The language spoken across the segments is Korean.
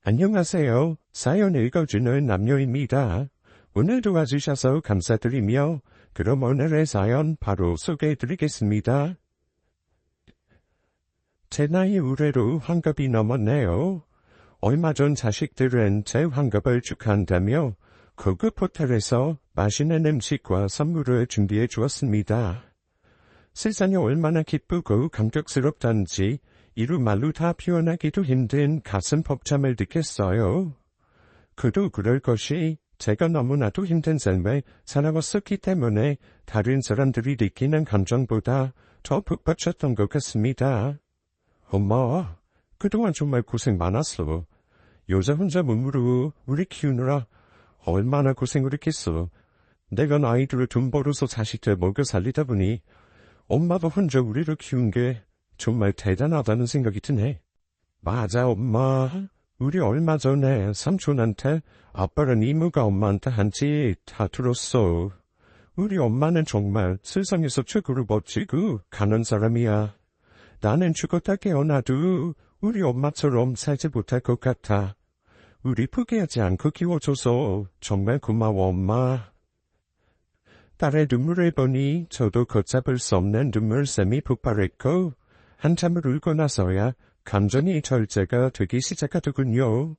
안녕하세요. 사연 읽어주는 남녀입니다. 오늘 도와주셔서 감사드리며 그럼 오늘의 사연 바로 소개해드리겠습니다. 제 나이 올해로 환갑이 넘었네요. 얼마 전 자식들은 제 환갑을 축하한다며 고급 호텔에서 맛있는 음식과 선물을 준비해 주었습니다. 세상이 얼마나 기쁘고 감격스럽던지 이루 말로 다 표현하기도 힘든 가슴 벅참을 느꼈어요. 그도 그럴 것이 제가 너무나도 힘든 삶을 살아왔었기 때문에 다른 사람들이 느끼는 감정보다 더 북받쳤던 것 같습니다. 엄마, 그동안 정말 고생 많았어. 여자 혼자 몸으로 우리 키우느라 얼마나 고생을 했겠어. 내가 아이들을 돈 벌어서 자식들 먹여 살리다 보니 엄마가 혼자 우리를 키운 게 정말 대단하다는 생각이 드네. 맞아, 엄마. 우리 얼마 전에 삼촌한테 아빠랑 이모가 엄마한테 한지 다 들었어. 우리 엄마는 정말 세상에서 최고로 멋지고 가는 사람이야. 나는 죽었다 깨어나도 우리 엄마처럼 살지 못할 것 같아. 우리 포기하지 않고 키워줘서 정말 고마워, 엄마. 딸의 눈물을 보니 저도 걷잡을 수 없는 눈물샘이 폭발했고 한참을 울고 나서야 감정이 절제가 되기 시작하더군요.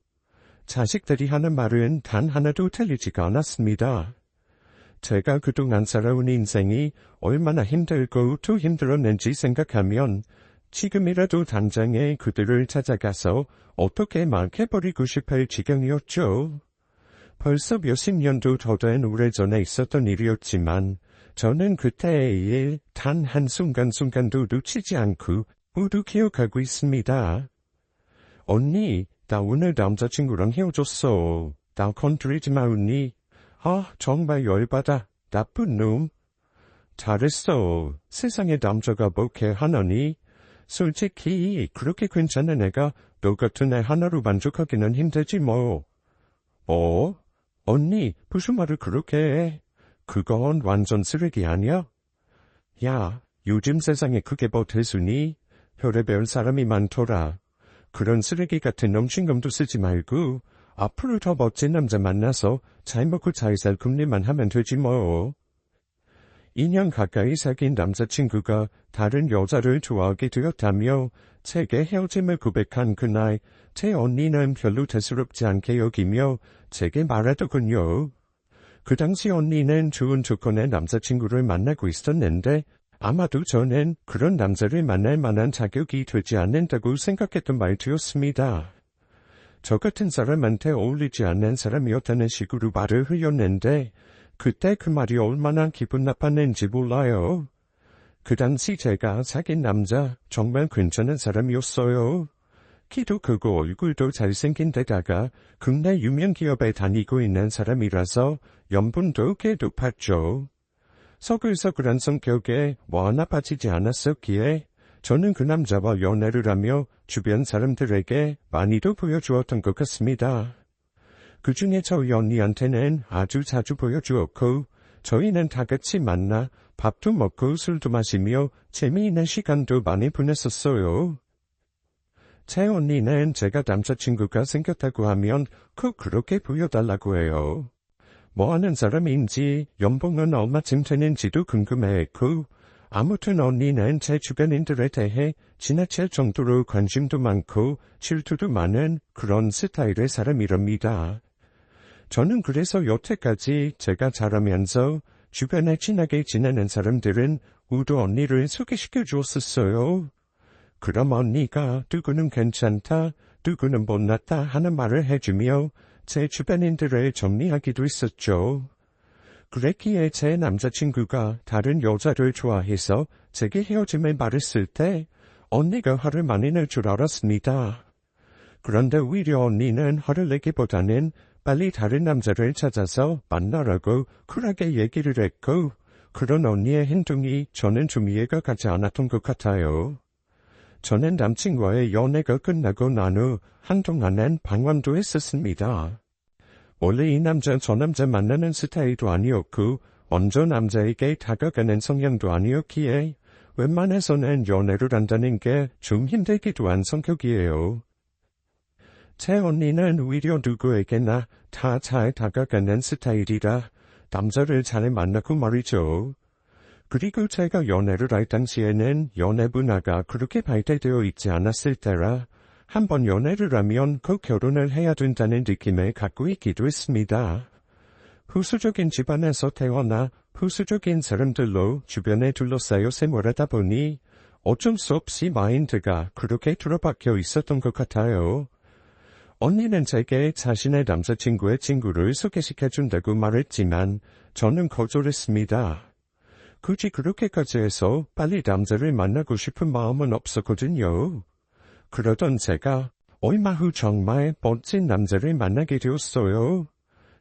자식들이 하는 말은 단 하나도 틀리지가 않았습니다. 제가 그동안 살아온 인생이 얼마나 힘들고 또 힘들었는지 생각하면 지금이라도 당장에 그들을 찾아가서 어떻게 막 해버리고 싶을 지경이었죠. 벌써 몇십 년도 더 된 오래전에 있었던 일이었지만 저는 그때의 일 단 한순간순간도 놓치지 않고 모두 기억하고 있습니다. 언니, 나 오늘 남자친구랑 헤어졌어. 나 건드리지 마, 언니. 아, 정말 열받아. 나쁜 놈. 잘했어. 세상에 남자가 뭐게 하나니? 솔직히 그렇게 괜찮은 애가 너 같은 애 하나로 만족하기는 힘들지 뭐. 언니, 무슨 말을 그렇게 해? 그건 완전 쓰레기 아니야? 야, 요즘 세상에 그게 뭐 대수니? 별의별 사람이 많더라. 그런 쓰레기 같은 놈신검도 쓰지 말고 앞으로 더 멋진 남자 만나서 잘 먹고 잘 살 궁리만 하면 되지 뭐. 2년 가까이 사귄 남자친구가 다른 여자를 좋아하게 되었다며 제게 헤어짐을 고백한 그날 제 언니는 별로 대수롭지 않게 여기며 제게 말하더군요. 그 당시 언니는 좋은 조건의 남자친구를 만나고 있었는데 아마도 저는 그런 남자를 만날 만한 자격이 되지 않는다고 생각했던 말투였습니다. 저 같은 사람한테 어울리지 않는 사람이었다는 식으로 말을 흘렸는데 그때 그 말이 얼마나 기분 나빴는지 몰라요. 그 당시 제가 사귄 남자 정말 괜찮은 사람이었어요. 키도 크고 얼굴도 잘생긴 데다가 국내 유명 기업에 다니고 있는 사람이라서 연봉도 꽤 높았죠. 서글서글한 성격에 뭐 하나 빠지지 않았었기에 저는 그 남자와 연애를 하며 주변 사람들에게 많이도 보여주었던 것 같습니다. 그 중에 저희 언니한테는 아주 자주 보여주었고 저희는 다 같이 만나 밥도 먹고 술도 마시며 재미있는 시간도 많이 보냈었어요. 제 언니는 제가 남자친구가 생겼다고 하면 꼭 그렇게 보여달라고 해요. 뭐 하는 사람인지 연봉은 얼마쯤 되는지도 궁금해했고 아무튼 언니는 제 주변인들에 대해 지나칠 정도로 관심도 많고 질투도 많은 그런 스타일의 사람이랍니다. 저는 그래서 여태까지 제가 자라면서 주변에 친하게 지내는 사람들은 모두 언니를 소개시켜 주었었어요. 그럼 언니가 누구는 괜찮다, 누구는 못났다 하는 말을 해주며 제 주변인들을 정리하기도 했었죠. 그랬기에 제 남자친구가 다른 여자를 좋아해서 제게 헤어짐을 말했을 때 언니가 화를 많이 낼 줄 알았습니다. 그런데 오히려 언니는 화를 내기보다는 빨리 다른 남자를 찾아서 만나라고 쿨하게 얘기를 했고 그런 언니의 행동이 저는 좀 이해가 가지 않았던 것 같아요. 저는 남친과의 연애가 끝나고 난 후 한동안은 방황도 했었습니다. 원래 이 남자 저 남자 만나는 스타일도 아니었고 먼저 남자에게 다가가는 성향도 아니었기에 웬만해서는 연애를 한다는 게 좀 힘들기도 한 성격이에요. 제 언니는 오히려 누구에게나 다 잘 다가가는 스타일이라 남자를 잘 만나고 말이죠. 그리고 제가 연애를 할 당시에는 연애 문화가 그렇게 발달되어 있지 않았을 때라 한번 연애를 하면 꼭 결혼을 해야 된다는 느낌을 갖고 있기도 했습니다. 보수적인 집안에서 태어나 보수적인 사람들로 주변에 둘러싸여 생활하다 보니 어쩔 수 없이 마인드가 그렇게 틀어박혀 있었던 것 같아요. 언니는 제게 자신의 남자친구의 친구를 소개시켜준다고 말했지만 저는 거절했습니다. 굳이 그렇게까지 해서 빨리 남자를 만나고 싶은 마음은 없었거든요. 그러던 제가 얼마 후 정말 멋진 남자를 만나게 되었어요.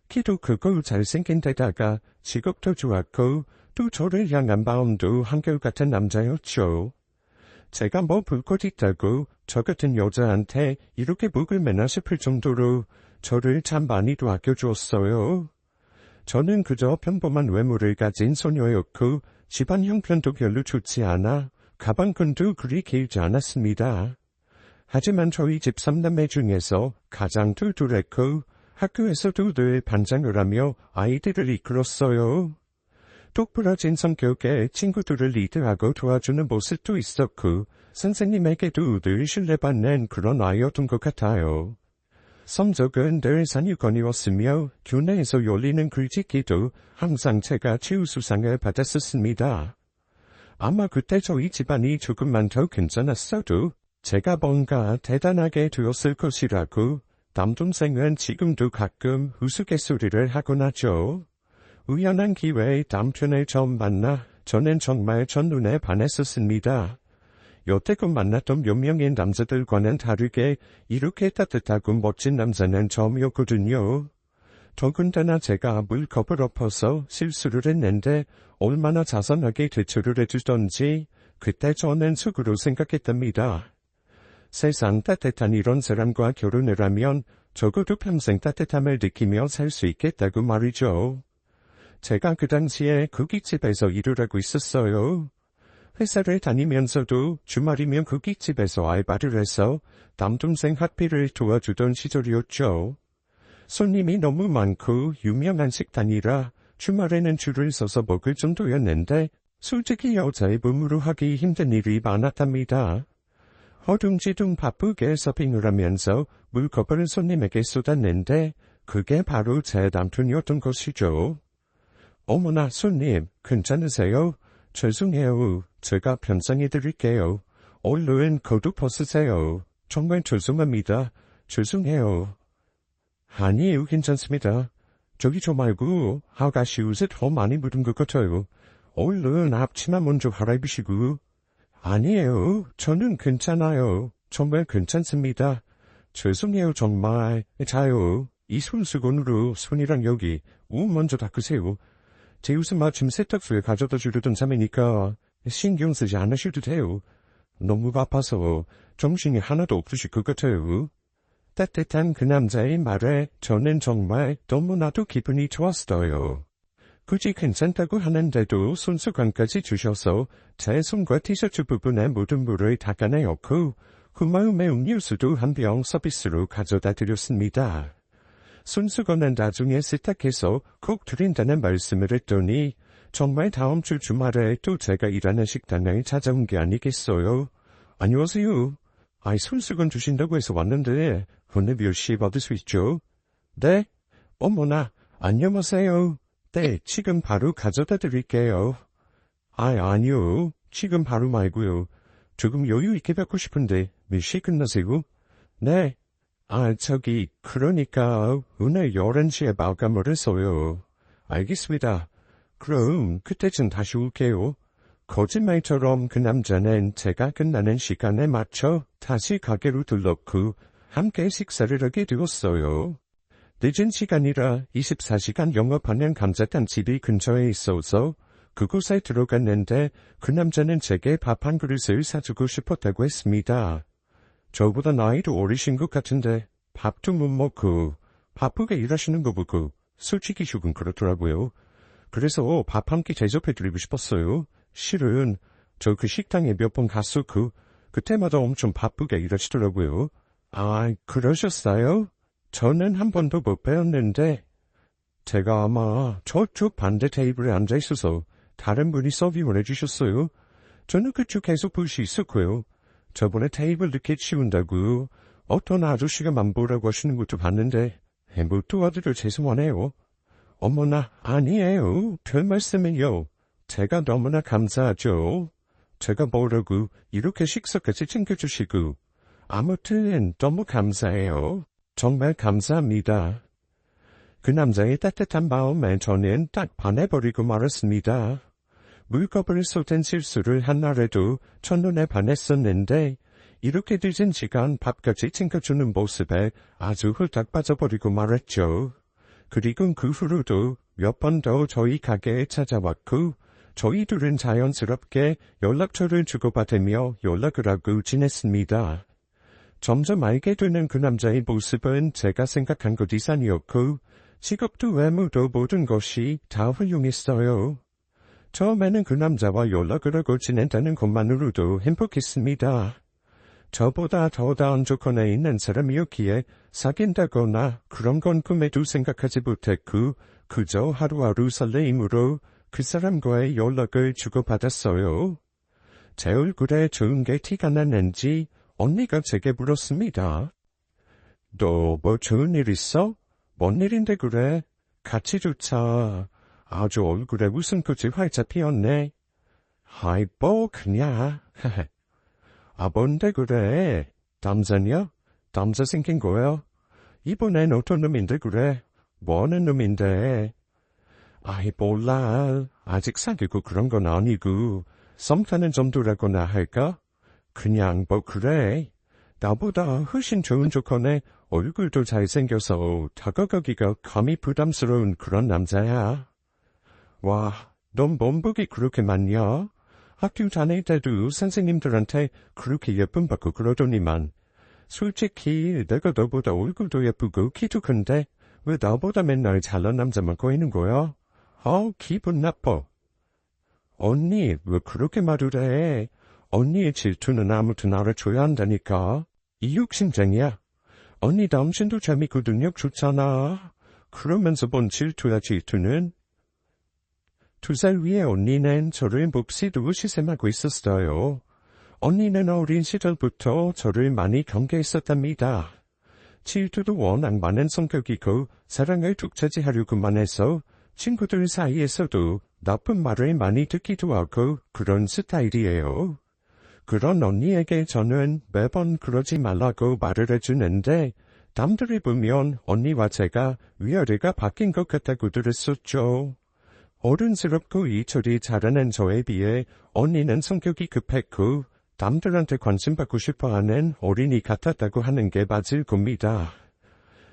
키도 크고 잘생긴 데다가 직업도 좋았고 또 저를 향한 마음도 한결같은 남자였죠. 제가 뭐 볼 것 있다고 저 같은 여자한테 이렇게 목을 매나 싶을 정도로 저를 참 많이도 아껴주었어요. 저는 그저 평범한 외모를 가진 소녀였고 집안 형편도 별로 좋지 않아 가방끈도 그리 길지 않았습니다. 하지만 저희 집 3남매 중에서 가장 툴툴했고 학교에서도 늘 반장을 하며 아이들을 이끌었어요. 똑부러진 성격에 친구들을 리드하고 도와주는 모습도 있었고 선생님에게도 늘 신뢰받는 그런 아이였던 것 같아요. 성적은 늘 상위권이었으며 교내에서 열리는 글짓기도 항상 제가 최우수상을 받았었습니다. 아마 그때 저희 집안이 조금만 더 괜찮았어도 제가 뭔가 대단하게 되었을 것이라고 남동생은 지금도 가끔 우스갯소리를 하곤 하죠. 우연한 기회에 남편을 처음 만나 저는 정말 첫눈에 반했었습니다. 여태껏 만났던 몇 명의 남자들과는 다르게 이렇게 따뜻하고 멋진 남자는 처음이었거든요. 더군다나 제가 물컵을 엎어서 실수를 했는데 얼마나 자선하게 대처를 해주던지 그때 저는 속으로 생각했답니다. 세상 따뜻한 이런 사람과 결혼을 하면 적어도 평생 따뜻함을 느끼며 살 수 있겠다고 말이죠. 제가 그 당시에 고깃집에서 일을 하고 있었어요. 회사를 다니면서도 주말이면 고깃집에서 알바를 해서 남동생 학비를 도와주던 시절이었죠. 손님이 너무 많고 유명한 식당이라 주말에는 줄을 서서 먹을 정도였는데 솔직히 여자의 몸으로 하기 힘든 일이 많았답니다. 허둥지둥 바쁘게 서빙을 하면서 물컵을 손님에게 쏟았는데 그게 바로 제 남편이었던 것이죠. 어머나 손님 괜찮으세요? 죄송해요. 제가 변상해드릴게요. 얼른 겉옷 벗으세요. 정말 죄송합니다. 죄송해요. 아니에요 괜찮습니다. 저기 저 말고 아가씨 옷에 더 많이 묻은 것 같아요. 얼른 앞치마 먼저 갈아입으시고. 아니에요. 저는 괜찮아요. 정말 괜찮습니다. 죄송해요 정말. 자요. 이 손수건으로 손이랑 여기 옷 먼저 닦으세요. 제 옷은 마침 세탁소에 가져다 주려던 참이니까 신경 쓰지 않으셔도 돼요. 너무 바빠서 정신이 하나도 없으실 것 같아요. 따뜻한 그 남자의 말에 저는 정말 너무나도 기분이 좋았어요. 굳이 괜찮다고 하는데도 손수건까지 주셔서 제 손과 티셔츠 부분에 묻은 물을 닦아내었고 그 마음에 음료수도 한 병 서비스로 가져다 드렸습니다. 손수건은 나중에 세탁해서 꼭 드린다는 말씀을 했더니 정말 다음 주 주말에 또 제가 일하는 식당에 찾아온 게 아니겠어요. 안녕하세요. 손수건 주신다고 해서 왔는데 오늘 몇 시에 받을 수 있죠? 네? 어머나 안녕하세요. 네, 지금 바로 가져다 드릴게요. 아니요. 지금 바로 말고요. 조금 여유 있게 받고 싶은데 몇 시에 끝나세요? 네. 그러니까 오늘 11시에 마감을 해서요. 알겠습니다. 그럼 그때쯤 다시 올게요. 거짓말처럼 그 남자는 제가 끝나는 시간에 맞춰 다시 가게로 들렀고 함께 식사를 하게 되었어요. 늦은 시간이라 24시간 영업하는 감자탕 집이 근처에 있어서 그곳에 들어갔는데 그 남자는 제게 밥 한 그릇을 사주고 싶었다고 했습니다. 저보다 나이도 어리신 것 같은데 밥도 못 먹고 바쁘게 일하시는 거 보고 솔직히 조금 그렇더라고요. 그래서 밥 한 끼 대접해드리고 싶었어요. 실은 저 그 식당에 몇 번 갔었고 그때마다 엄청 바쁘게 일하시더라고요. 아, 그러셨어요? 저는 한 번도 못 배웠는데, 제가 아마 저쪽 반대 테이블에 앉아 있어서 다른 분이 서빙을 해주셨어요. 저는 그쪽 계속 볼 수 있었고요. 저번에 테이블 늦게 치운다고 어떤 아저씨가 만보라고 하시는 것도 봤는데, 못 도와드려 죄송하네요. 어머나, 아니에요. 별 말씀을요. 제가 너무나 감사하죠. 제가 뭐라고 이렇게 식사까지 챙겨주시고. 아무튼 너무 감사해요. 정말 감사합니다. 그 남자의 따뜻한 마음에 저는 딱 반해버리고 말았습니다. 물컵을 쏟은 실수를 한 날에도 첫눈에 반했었는데 이렇게 늦은 시간 밥까지 챙겨주는 모습에 아주 홀딱 빠져버리고 말았죠. 그리고 그 후로도 몇 번 더 저희 가게에 찾아왔고 저희 둘은 자연스럽게 연락처를 주고받으며 연락을 하고 지냈습니다. 점점 알게 되는 그 남자의 모습은 제가 생각한 것 이상이었고 직업도 외모도 모든 것이 다 훌륭했어요. 처음에는 그 남자와 연락을 하고 지낸다는 것만으로도 행복했습니다. 저보다 더 나은 조건에 있는 사람이었기에 사귄다거나 그런 건 꿈에도 생각하지 못했고 그저 하루하루 설레임으로 그 사람과의 연락을 주고받았어요. 제 얼굴에 좋은 게 티가 났는지 언니가 제게 물었습니다. 너 뭐 좋은 일 있어? 뭔 일인데 그래? 같이 좋자. 아주 얼굴에 웃음꽃이 활짝 피었네. 아이 뭐 그냥. 아 뭔데 그래? 남자냐? 남자 생긴 거야? 이번엔 어떤 놈인데 그래? 뭐하는 놈인데? 아이 몰라. 아직 사귀고 그런 건 아니고 썸 타는 정도라고나 할까? 그냥 뭐 그래. 나보다 훨씬 좋은 조건에 얼굴도 잘생겨서 다가가기가 감히 부담스러운 그런 남자야. 와, 넌 몸복이 그렇게 많냐? 학교 다닐 때도 선생님들한테 그렇게 예쁨 받고 그러더니만. 솔직히 내가 너보다 얼굴도 예쁘고 키도 큰데 왜 나보다 맨날 잘난 남자만 꼬이는 거야? 기분 나빠. 언니, 왜 그렇게 말을 해? 언니의 질투는 아무튼 알아줘야 한다니까. 이 욕심쟁이야. 언니 당신도 재밌고 능력 좋잖아. 그러면서 뭔 질투야 질투는? 2살 위에 언니는 저를 몹시 두고 시샘하고 있었어요. 언니는 어린 시절부터 저를 많이 경계했었답니다. 질투도 워낙 많은 성격이고 사랑을 독차지하려고만 해서 친구들 사이에서도 나쁜 말을 많이 듣기도 하고 그런 스타일이에요. 그런 언니에게 저는 매번 그러지 말라고 말을 해주는데 남들이 보면 언니와 제가 위아래가 바뀐 것 같다고 들었었죠. 어른스럽고 이철이 잘하는 저에 비해 언니는 성격이 급했고 남들한테 관심받고 싶어하는 어린이 같았다고 하는 게 맞을 겁니다.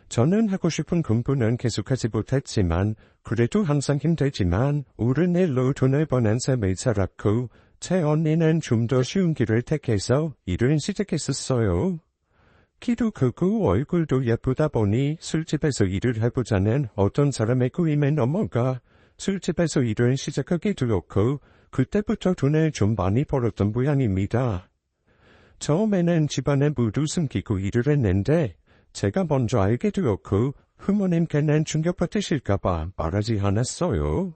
저는 하고 싶은 공부는 계속하지 못했지만 그래도 항상 힘들지만 옳은 일로 돈을 버는 삶을 살았고 제 언니는 좀 더 쉬운 길을 택해서 일을 시작했었어요. 키도 크고 얼굴도 예쁘다 보니 술집에서 일을 해보자는 어떤 사람의 꾸임에 넘어가 술집에서 일을 시작하게 되었고 그때부터 돈을 좀 많이 벌었던 모양입니다. 처음에는 집안에 모두 숨기고 일을 했는데 제가 먼저 알게 되었고 부모님께는 충격받으실까봐 말하지 않았어요.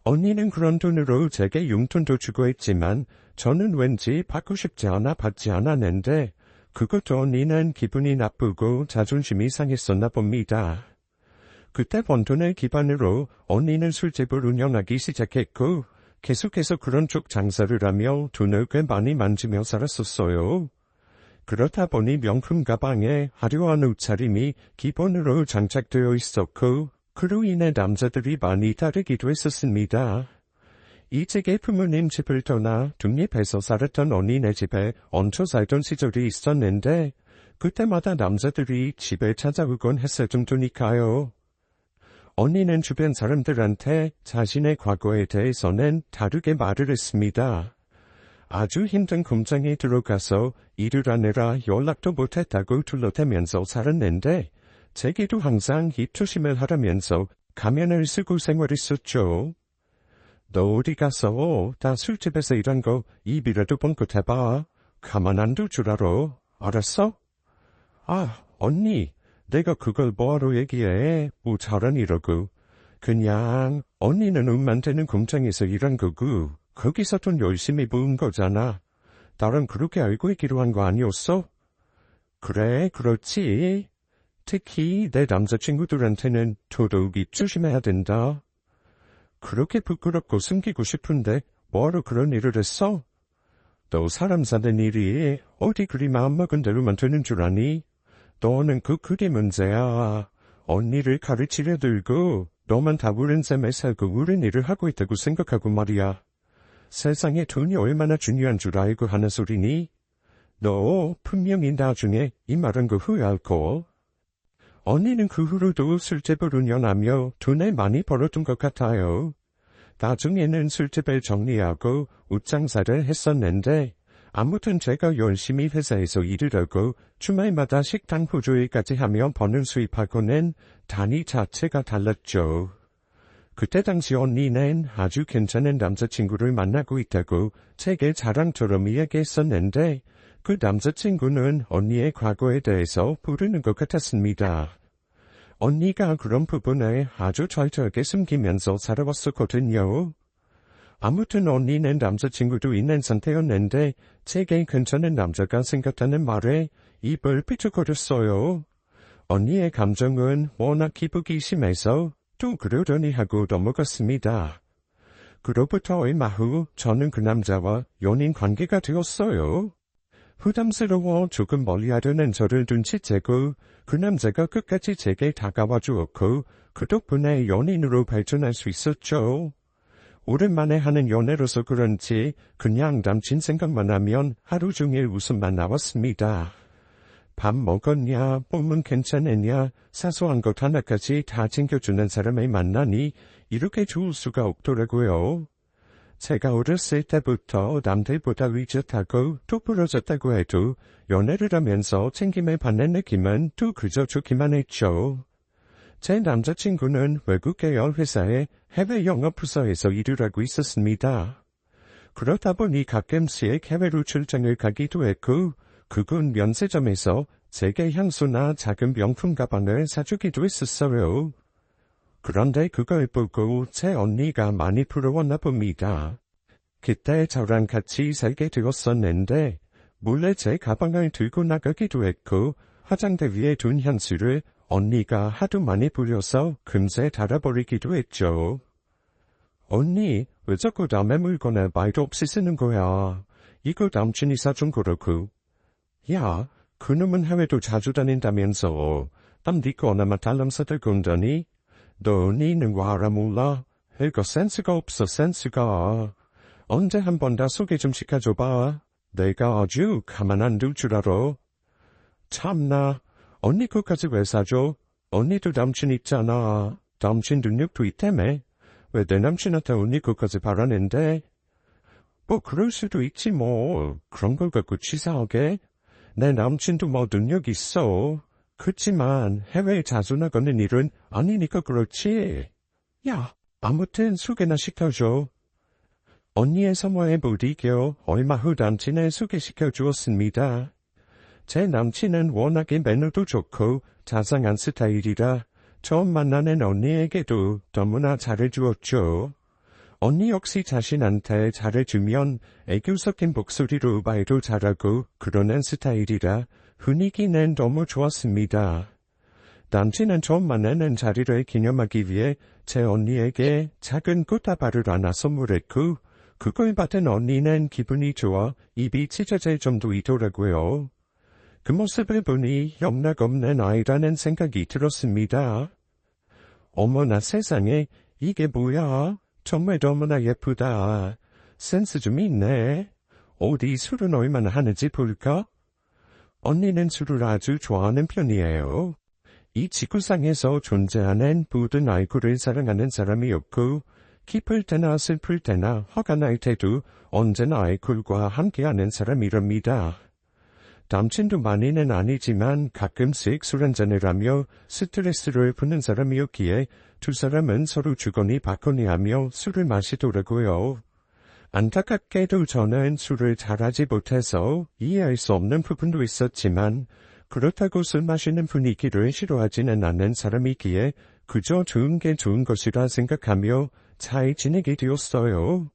언니는 그런 돈으로 제게 용돈도 주고 했지만 저는 왠지 받고 싶지 않아 받지 않았는데 그것도 언니는 기분이 나쁘고 자존심이 상했었나 봅니다. 그때 번 돈을 기반으로 언니는 술집을 운영하기 시작했고 계속해서 그런 쪽 장사를 하며 돈을 꽤 많이 만지며 살았었어요. 그렇다 보니 명품 가방에 화려한 옷차림이 기본으로 장착되어 있었고 그로 인해 남자들이 많이 따르기도 했었습니다. 이직에 부모님 집을 떠나 독립해서 살았던 언니네 집에 얹혀 살던 시절이 있었는데 그때마다 남자들이 집에 찾아오곤 했을 정도니까요. 언니는 주변 사람들한테 자신의 과거에 대해서는 다르게 말을 했습니다. 아주 힘든 공장에 들어가서 일을 하느라 연락도 못했다고 둘러대면서 살았는데 제게도 항상 입 조심을 하라면서 가면을 쓰고 생활했었죠. 너 어디 가서 다 술집에서 일한 거 입이라도 번긋 해봐. 가만 안 둘 줄 알아. 알았어? 언니, 내가 그걸 뭐하러 얘기해? 뭐 잘하니라고. 그냥 언니는 운만 되는 공장에서 일한 거고 거기서 돈 열심히 모은 거잖아. 나랑 그렇게 알고 있기로 한 거 아니었어? 그래, 그렇지. 특히 내 남자친구들한테는 더더욱이 조심해야 된다. 그렇게 부끄럽고 숨기고 싶은데 뭐하러 그런 일을 했어? 너 사람 사는 일이 어디 그리 마음먹은 대로만 되는 줄 아니? 너는 그게 문제야. 언니를 가르치려 들고 너만 다 우는 셈에 살고 우는 일을 하고 있다고 생각하고 말이야. 세상에 돈이 얼마나 중요한 줄 알고 하는 소리니? 너 분명히 나중에 이 말한 거 후회할걸. 언니는 그 후로도 술집을 운영하며 돈을 많이 벌었던 것 같아요. 나중에는 술집을 정리하고 옷장사를 했었는데 아무튼 제가 열심히 회사에서 일을 하고 주말마다 식당 보조일까지 하며 버는 수입하고는 단위 자체가 달랐죠. 그때 당시 언니는 아주 괜찮은 남자친구를 만나고 있다고 제게 자랑처럼 이야기했었는데 그 남자친구는 언니의 과거에 대해서 모르는 것 같았습니다. 언니가 그런 부분을 아주 철저하게 숨기면서 살아왔었거든요. 아무튼 언니는 남자친구도 있는 상태였는데 제게 괜찮은 남자가 생겼다는 말에 입을 삐죽거렸어요. 언니의 감정은 워낙 기복이 심해서 또 그러려니 하고 넘어갔습니다. 그로부터 얼마 후 저는 그 남자와 연인 관계가 되었어요. 부담스러워 조금 멀리하려는 저를 눈치채고 그 남자가 끝까지 제게 다가와 주었고 그 덕분에 연인으로 발전할 수 있었죠. 오랜만에 하는 연애로서 그런지 그냥 남친 생각만 하면 하루 종일 웃음만 나왔습니다. 밥 먹었냐, 몸은 괜찮았냐, 사소한 것 하나까지 다 챙겨주는 사람을 만나니 이렇게 좋을 수가 없더라고요. 제가 어렸을 때부터 남들보다 위젓하고 똑부러졌다고 해도 연애를 하면서 챙김을 받는 느낌은 또 그저 좋기만 했죠. 제 남자친구는 외국 계열 회사의 해외 영업 부서에서 일을 하고 있었습니다. 그러다 보니 가끔씩 해외로 출장을 가기도 했고 그곳 면세점에서 제게 향수나 작은 명품 가방을 사주기도 했었어요. 그런데 그걸 보고 제 언니가 많이 부러웠나 봅니다. 그때 저랑 같이 살게 되었었는데 몰래 제 가방을 들고 나가기도 했고 화장대 위에 둔 향수를 언니가 하도 많이 뿌려서 금세 닳아버리기도 했죠. 언니, 왜 자꾸 남의 물건을 말도 없이 쓰는 거야? 이거 남친이 사준 거라고. 야, 그놈은 해외도 자주 다닌다면서 남 네 거 하나만 달랑서 들고 온다니? 너 니는 와라 몰라? 이거 센스가 없어 센스가. 언제 한 번 다 소개 좀 시켜줘봐. 내가 아주 가만 안 둘 줄 알아. 참나, 언니 거까지 왜 사줘? 언니도 남친 있잖아. 남친 능력도 있다며. 왜 내 남친한테 언니 거까지 바라는데? 뭐 그럴 수도 있지 뭐. 그런 걸 갖고 치사하게? 내 남친도 뭐 능력 있어. 그치만 해외에 자주 나가는 일은 아니니까 그렇지. 야, 아무튼 소개나 시켜줘. 언니의 선물에 못 이겨 얼마 후 남친을 소개시켜 주었습니다. 제 남친은 워낙에 매너도 좋고 자상한 스타일이라 처음 만나는 언니에게도 너무나 잘해주었죠. 언니 역시 자신한테 잘해주면 애교 섞인 목소리로 말도 잘하고 그러는 스타일이라 분위기는 너무 좋았습니다. 남친은 처음 만나는 자리를 기념하기 위해 제 언니에게 작은 꽃다발을 하나 선물했고 그걸 받은 언니는 기분이 좋아 입이 찢어질 정도이더라고요. 그 모습을 보니 영락없는 아이라는 생각이 들었습니다. 어머나 세상에 이게 뭐야? 정말 너무나 예쁘다. 센스 좀 있네. 어디 술은 얼마나 하는지 볼까? 언니는 술을 아주 좋아하는 편이에요. 이 지구상에서 존재하는 모든 알코올을 사랑하는 사람이었고 기쁠 때나 슬플 때나 화가 날 때도 언제나 알코올과 함께하는 사람이랍니다. 남친도 많이는 아니지만 가끔씩 술 한잔을 하며 스트레스를 푸는 사람이었기에 두 사람은 서로 주거니 받거니 하며 술을 마시더라고요. 안타깝게도 저는 술을 잘하지 못해서 이해할 수 없는 부분도 있었지만 그렇다고 술 마시는 분위기를 싫어하지는 않는 사람이기에 그저 좋은 게 좋은 것이라 생각하며 잘 지내게 되었어요.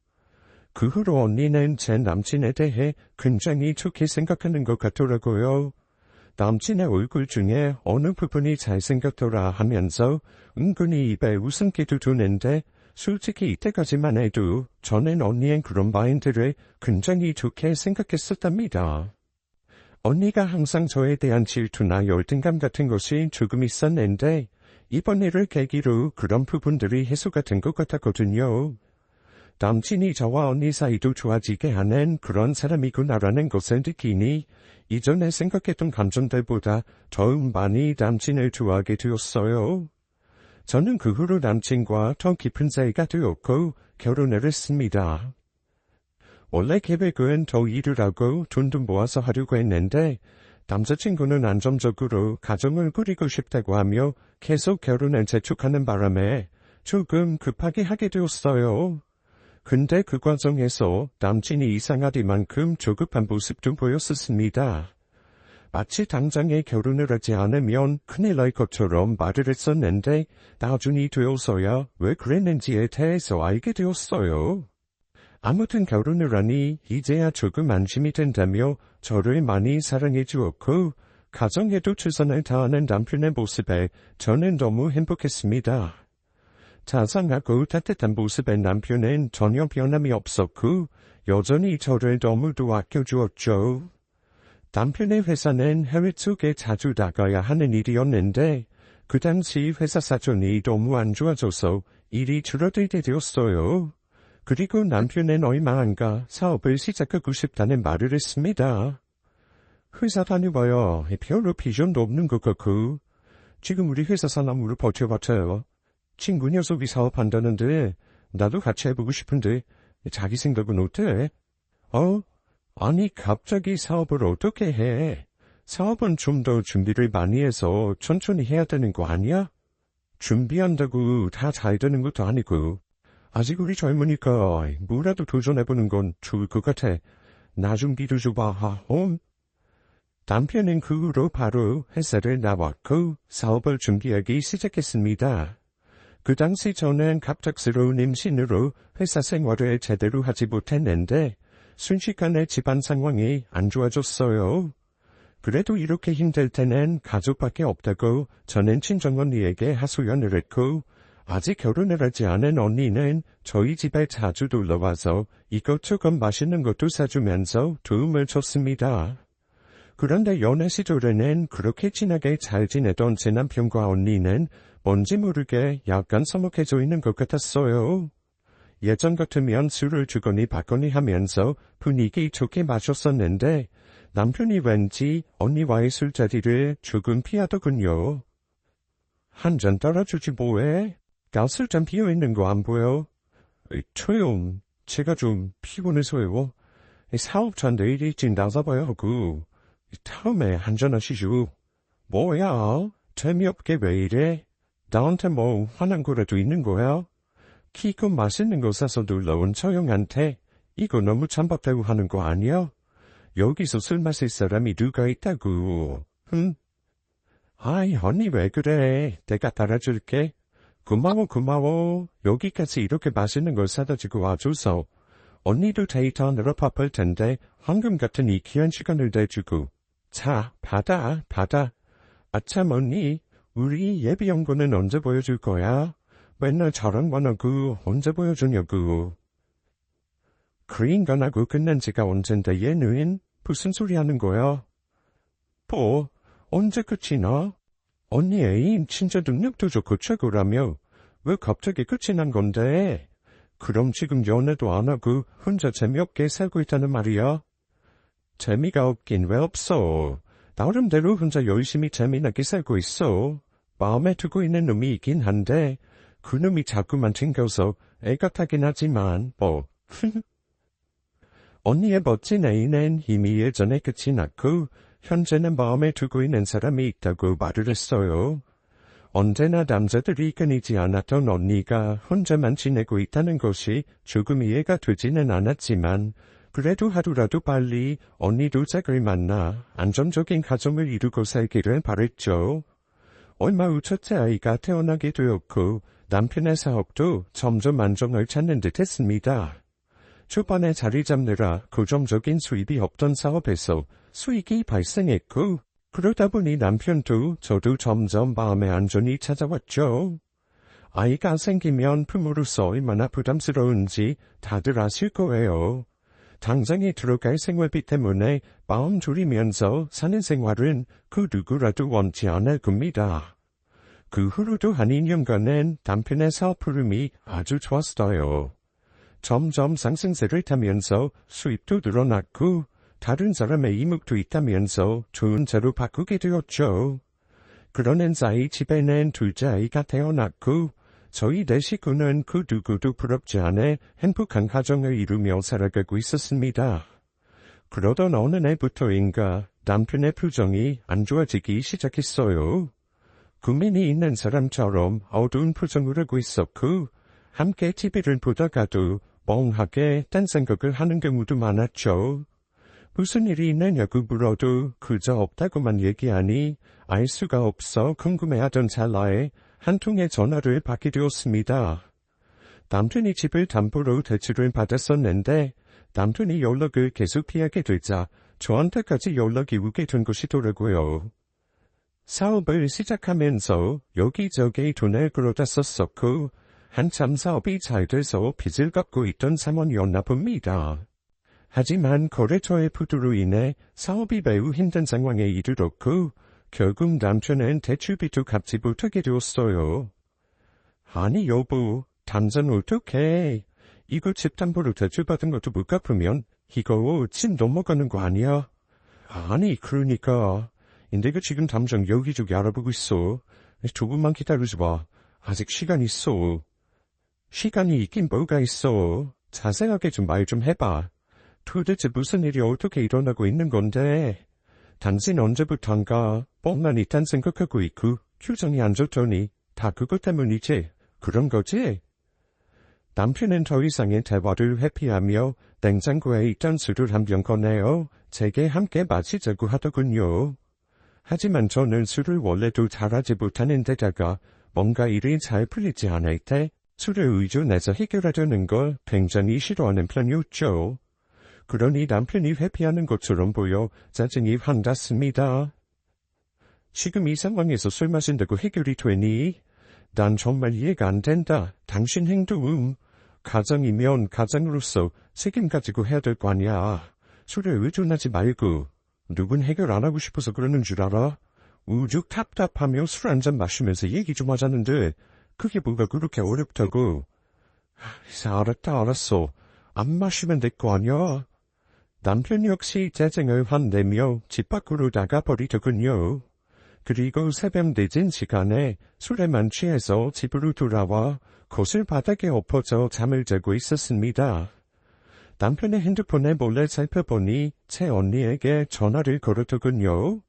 그 후로 언니는 제 남친에 대해 굉장히 좋게 생각하는 것 같더라고요. 남친의 얼굴 중에 어느 부분이 잘생겼더라 하면서 은근히 입에 웃음기도 두는데 솔직히 이때까지만 해도 저는 언니의 그런 마인드를 굉장히 좋게 생각했었답니다. 언니가 항상 저에 대한 질투나 열등감 같은 것이 조금 있었는데 이번 일을 계기로 그런 부분들이 해소가 된 것 같았거든요. 남친이 저와 언니 사이도 좋아지게 하는 그런 사람이구나라는 것을 느끼니 이전에 생각했던 감정들보다 더 많이 남친을 좋아하게 되었어요. 저는 그 후로 남친과 더 깊은 사이가 되었고 결혼을 했습니다. 원래 계획은 더 일을 하고 돈도 모아서 하려고 했는데 남자친구는 안정적으로 가정을 꾸리고 싶다고 하며 계속 결혼을 재촉하는 바람에 조금 급하게 하게 되었어요. 근데 그 과정에서 남친이 이상하리만큼 조급한 모습도 보였었습니다. 마치 당장에 결혼을 하지 않으면 큰일 날 것처럼 말을 했었는데 나중이 되어서야 왜 그랬는지에 대해서 알게 되었어요. 아무튼 결혼을 하니 이제야 조금 안심이 된다며 저를 많이 사랑해 주었고 가정에도 최선을 다하는 남편의 모습에 저는 너무 행복했습니다. 자상하고 따뜻한 모습의 남편은 전혀 변함이 없었고 여전히 저를 너무도 아껴주었죠. 남편의 회사는 해외 쪽에 자주 나가야 하는 일이었는데 그 당시 회사 사정이 너무 안 좋아져서 일이 줄어들게 되었어요. 그리고 남편은 얼마 안가 사업을 시작하고 싶다는 말을 했습니다. 회사 다녀봐요. 별로 비전도 없는 것 같고 지금 우리 회사 사람으로 버텨봤어요. 친구 녀석이 사업한다는데 나도 같이 해보고 싶은데 자기 생각은 어때? 아니 갑자기 사업을 어떻게 해? 사업은 좀 더 준비를 많이 해서 천천히 해야 되는 거 아니야? 준비한다고 다 잘 되는 것도 아니고 아직 우리 젊으니까 뭐라도 도전해보는 건 좋을 것 같아. 나 준비도 줘봐. 남편은 그 후로 바로 회사를 나왔고 사업을 준비하기 시작했습니다. 그 당시 저는 갑작스러운 임신으로 회사 생활을 제대로 하지 못했는데 순식간에 집안 상황이 안 좋아졌어요. 그래도 이렇게 힘들 때는 가족밖에 없다고 저는 친정언니에게 하소연을 했고 아직 결혼을 하지 않은 언니는 저희 집에 자주 놀러와서 이것저것 맛있는 것도 사주면서 도움을 줬습니다. 그런데 연애 시절에는 그렇게 친하게 잘 지내던 제 남편과 언니는 뭔지 모르게 약간 서먹해져 있는 것 같았어요. 예전 같으면 술을 주거니 받거니 하면서 분위기 좋게 마셨었는데 남편이 왠지 언니와의 술자리를 조금 피하더군요. 한 잔 따라주지 뭐해? 가스잔 비어있는 거 안 보여? 조용, 제가 좀 피곤해서요. 사업자 내일 일찍 나가봐야 하고 다음에 한잔 하시죠. 뭐야? 재미없게 왜 이래? 나한테 뭐 화난 거라도 있는 거야? 키고 맛있는 거 사서 놀러온 저 형한테 이거 너무 찬밥다고 하는 거 아니야? 여기서 술 마실 사람이 누가 있다고. 아이 언니 왜 그래? 내가 따라줄게. 고마워. 여기까지 이렇게 맛있는 걸 사다 주고 와줘서 언니도 데이트하느라 바쁠 텐데 황금 같은 이 귀한 시간을 내주고. 자, 받아. 아참 언니, 우리 예비 연구는 언제 보여줄 거야? 맨날 자랑만 하고 언제 보여주냐고. 그 인간하고 끝난 지가 언젠데 얘는 무슨 소리 하는 거야? 뭐, 언제 끝이 나? 언니 애인 진짜 능력도 좋고 최고라며 왜 갑자기 끝이 난 건데? 그럼 지금 연애도 안 하고 혼자 재미없게 살고 있다는 말이야? 재미가 없긴 왜 없어? 나름대로 혼자 열심히 재미나게 살고 있어. 마음에 두고 있는 놈이 있긴 한데 그 놈이 자꾸만 튕겨서 애가 타긴 하지만 뭐. 언니의 멋진 애인은 이미 예전에 끝이 났고 현재는 마음에 두고 있는 사람이 있다고 말을 했어요. 언제나 남자들이 끊이지 않았던 언니가 혼자만 지내고 있다는 것이 조금 이해가 되지는 않았지만 그래도 하루라도 빨리 언니 두 짝을 만나 안정적인 가정을 이루고 살기를 바랬죠. 얼마 후 첫째 아이가 태어나게 되었고 남편의 사업도 점점 안정을 찾는 듯 했습니다. 초반에 자리 잡느라 고정적인 수입이 없던 사업에서 수익이 발생했고 그러다 보니 남편도 저도 점점 마음의 안정이 찾아왔죠. 아이가 생기면 부모로서 얼마나 부담스러운지 다들 아실 거예요. 당장에 들어갈 생활비 때문에 마음 졸이면서 사는 생활은 그 누구라도 원치 않을 겁니다. 그 후로도 한 2년간은 남편의 사업 흐름이 아주 좋았어요. 점점 상승세를 타면서 수입도 늘어났고 다른 사람의 이목도 있다면서 좋은 차로 바꾸게 되었죠. 그러는 사이 집에는 둘째 아이가 태어났고 저희 네 식구는 그 누구도 부럽지 않아 행복한 가정을 이루며 살아가고 있었습니다. 그러던 어느 날부터인가 남편의 표정이 안 좋아지기 시작했어요. 고민이 있는 사람처럼 어두운 표정을 하고 있었고 함께 TV를 보다가도 멍하게 딴 생각을 하는 경우도 많았죠. 무슨 일이 있느냐고 물어도 그저 없다고만 얘기하니 알 수가 없어 궁금해하던 찰나에 한 통의 전화를 받게 되었습니다. 남편이 집을 담보로 대출을 받았었는데 남편이 연락을 계속 피하게 되자 저한테까지 연락이 오게 된 것이더라고요. 사업을 시작하면서 여기저기 돈을 끌어다 썼었고 한참 사업이 잘 돼서 빚을 갚고 있던 상황이었나 봅니다. 하지만 거래처의 부도로 인해 사업이 매우 힘든 상황에 이르렀고 결국 남편은 대출비도 갚지 못하게 되었어요. 아니 여보, 당장 어떡해. 이거 집 담보로 대출받은 것도 못 갚으면 이거 집 넘어가는 거 아니야? 아니 그러니까. 내가 지금 당장 여기저기 알아보고 있어. 조금만 기다려줘봐. 아직 시간 있어. 시간이 있긴 뭐가 있어. 자세하게 좀 말 좀 해봐. 도대체 무슨 일이 어떻게 일어나고 있는 건데? 당신 언제부턴가 뻔만 있단 생각하고 있고 표정이 안 좋더니 다 그것 때문이지? 그런 거지? 남편은 더 이상의 대화를 회피하며 냉장고에 있던 술을 한 병 꺼내어 제게 함께 마시자고 하더군요. 하지만 저는 술을 원래도 잘하지 못하는 데다가 뭔가 일이 잘 풀리지 않을 때 술을 의존해서 해결하려는 걸 굉장히 싫어하는 편이었죠. 그러니 남편이 회피하는 것처럼 보여 짜증이 확 났습니다. 지금 이 상황에서 술 마신다고 해결이 되니? 난 정말 이해가 안 된다. 당신 행동. 가장이면 가장으로서 책임 가지고 해야 될 거 아니야. 술에 의존하지 말고. 누군 해결 안 하고 싶어서 그러는 줄 알아? 우죽 답답하며 술 한잔 마시면서 얘기 좀 하자는데 그게 뭐가 그렇게 어렵다고. 알았어. 안 마시면 될 거 아니야. 남편 역시 짜증을 화내며 집 밖으로 나가버리더군요. 그리고 새벽 늦은 시간에 술에만 취해서 집으로 돌아와 거실 바닥에 엎어져 잠을 자고 있었습니다. 남편의 핸드폰에 몰래 살펴보니 제 언니에게 전화를 걸었더군요.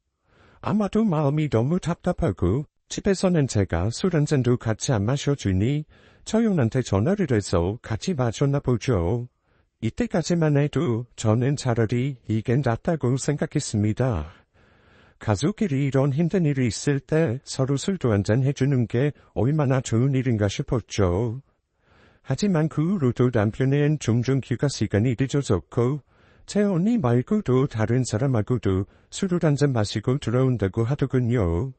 아마도 마음이 너무 답답하고 집에서는 제가 술 한 잔도 같이 안 마셔주니 처형한테 전화를 해서 같이 마셨나 보죠. 이때까지만 해도 저는 차라리 이게 낫다고 생각했습니다. 가족끼리 이런 힘든 일이 있을 때 서로 술도 한잔 해주는 게 얼마나 좋은 일인가 싶었죠. 하지만 그 후로도 남편은 종종 휴가 시간이 늦어졌고 제 언니 말고도 다른 사람하고도 술을 한잔 마시고 들어온다고 하더군요.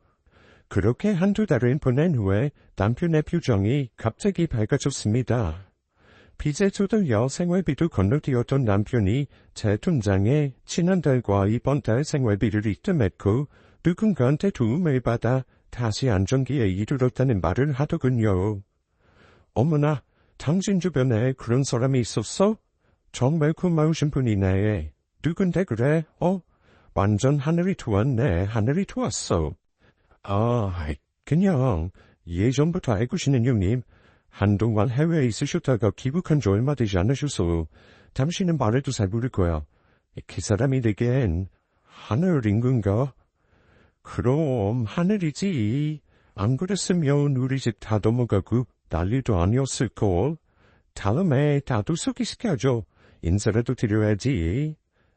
그렇게 한두 달을 보낸 후에 남편의 표정이 갑자기 밝아졌습니다. 빚에 쪼들려 생활비도 건너뛰었던 남편이 제 통장에 지난달과 이번 달 생활비를 입금했고 누군가한테 도움을 받아 다시 안정기에 이르렀다는 말을 하더군요. 어머나, 당신 주변에 그런 사람이 있었어? 정말 고마우신 분이네. 누군데 그래? 완전 하늘이 도왔네. 하늘이 도왔어. 그냥 예전부터 알고 계시는 형님. 한동안 해외에 있으셨다가 귀국한 지 얼마 되지 않으셔서 당신은 말해도 잘 모를 거야. 그 사람이 내겐 하늘인 건가? 그럼 하늘이지. 안 그랬으면 우리 집 다 넘어가고 난리도 아니었을걸. 다음에 나도 소개시켜줘. 인사라도 드려야지.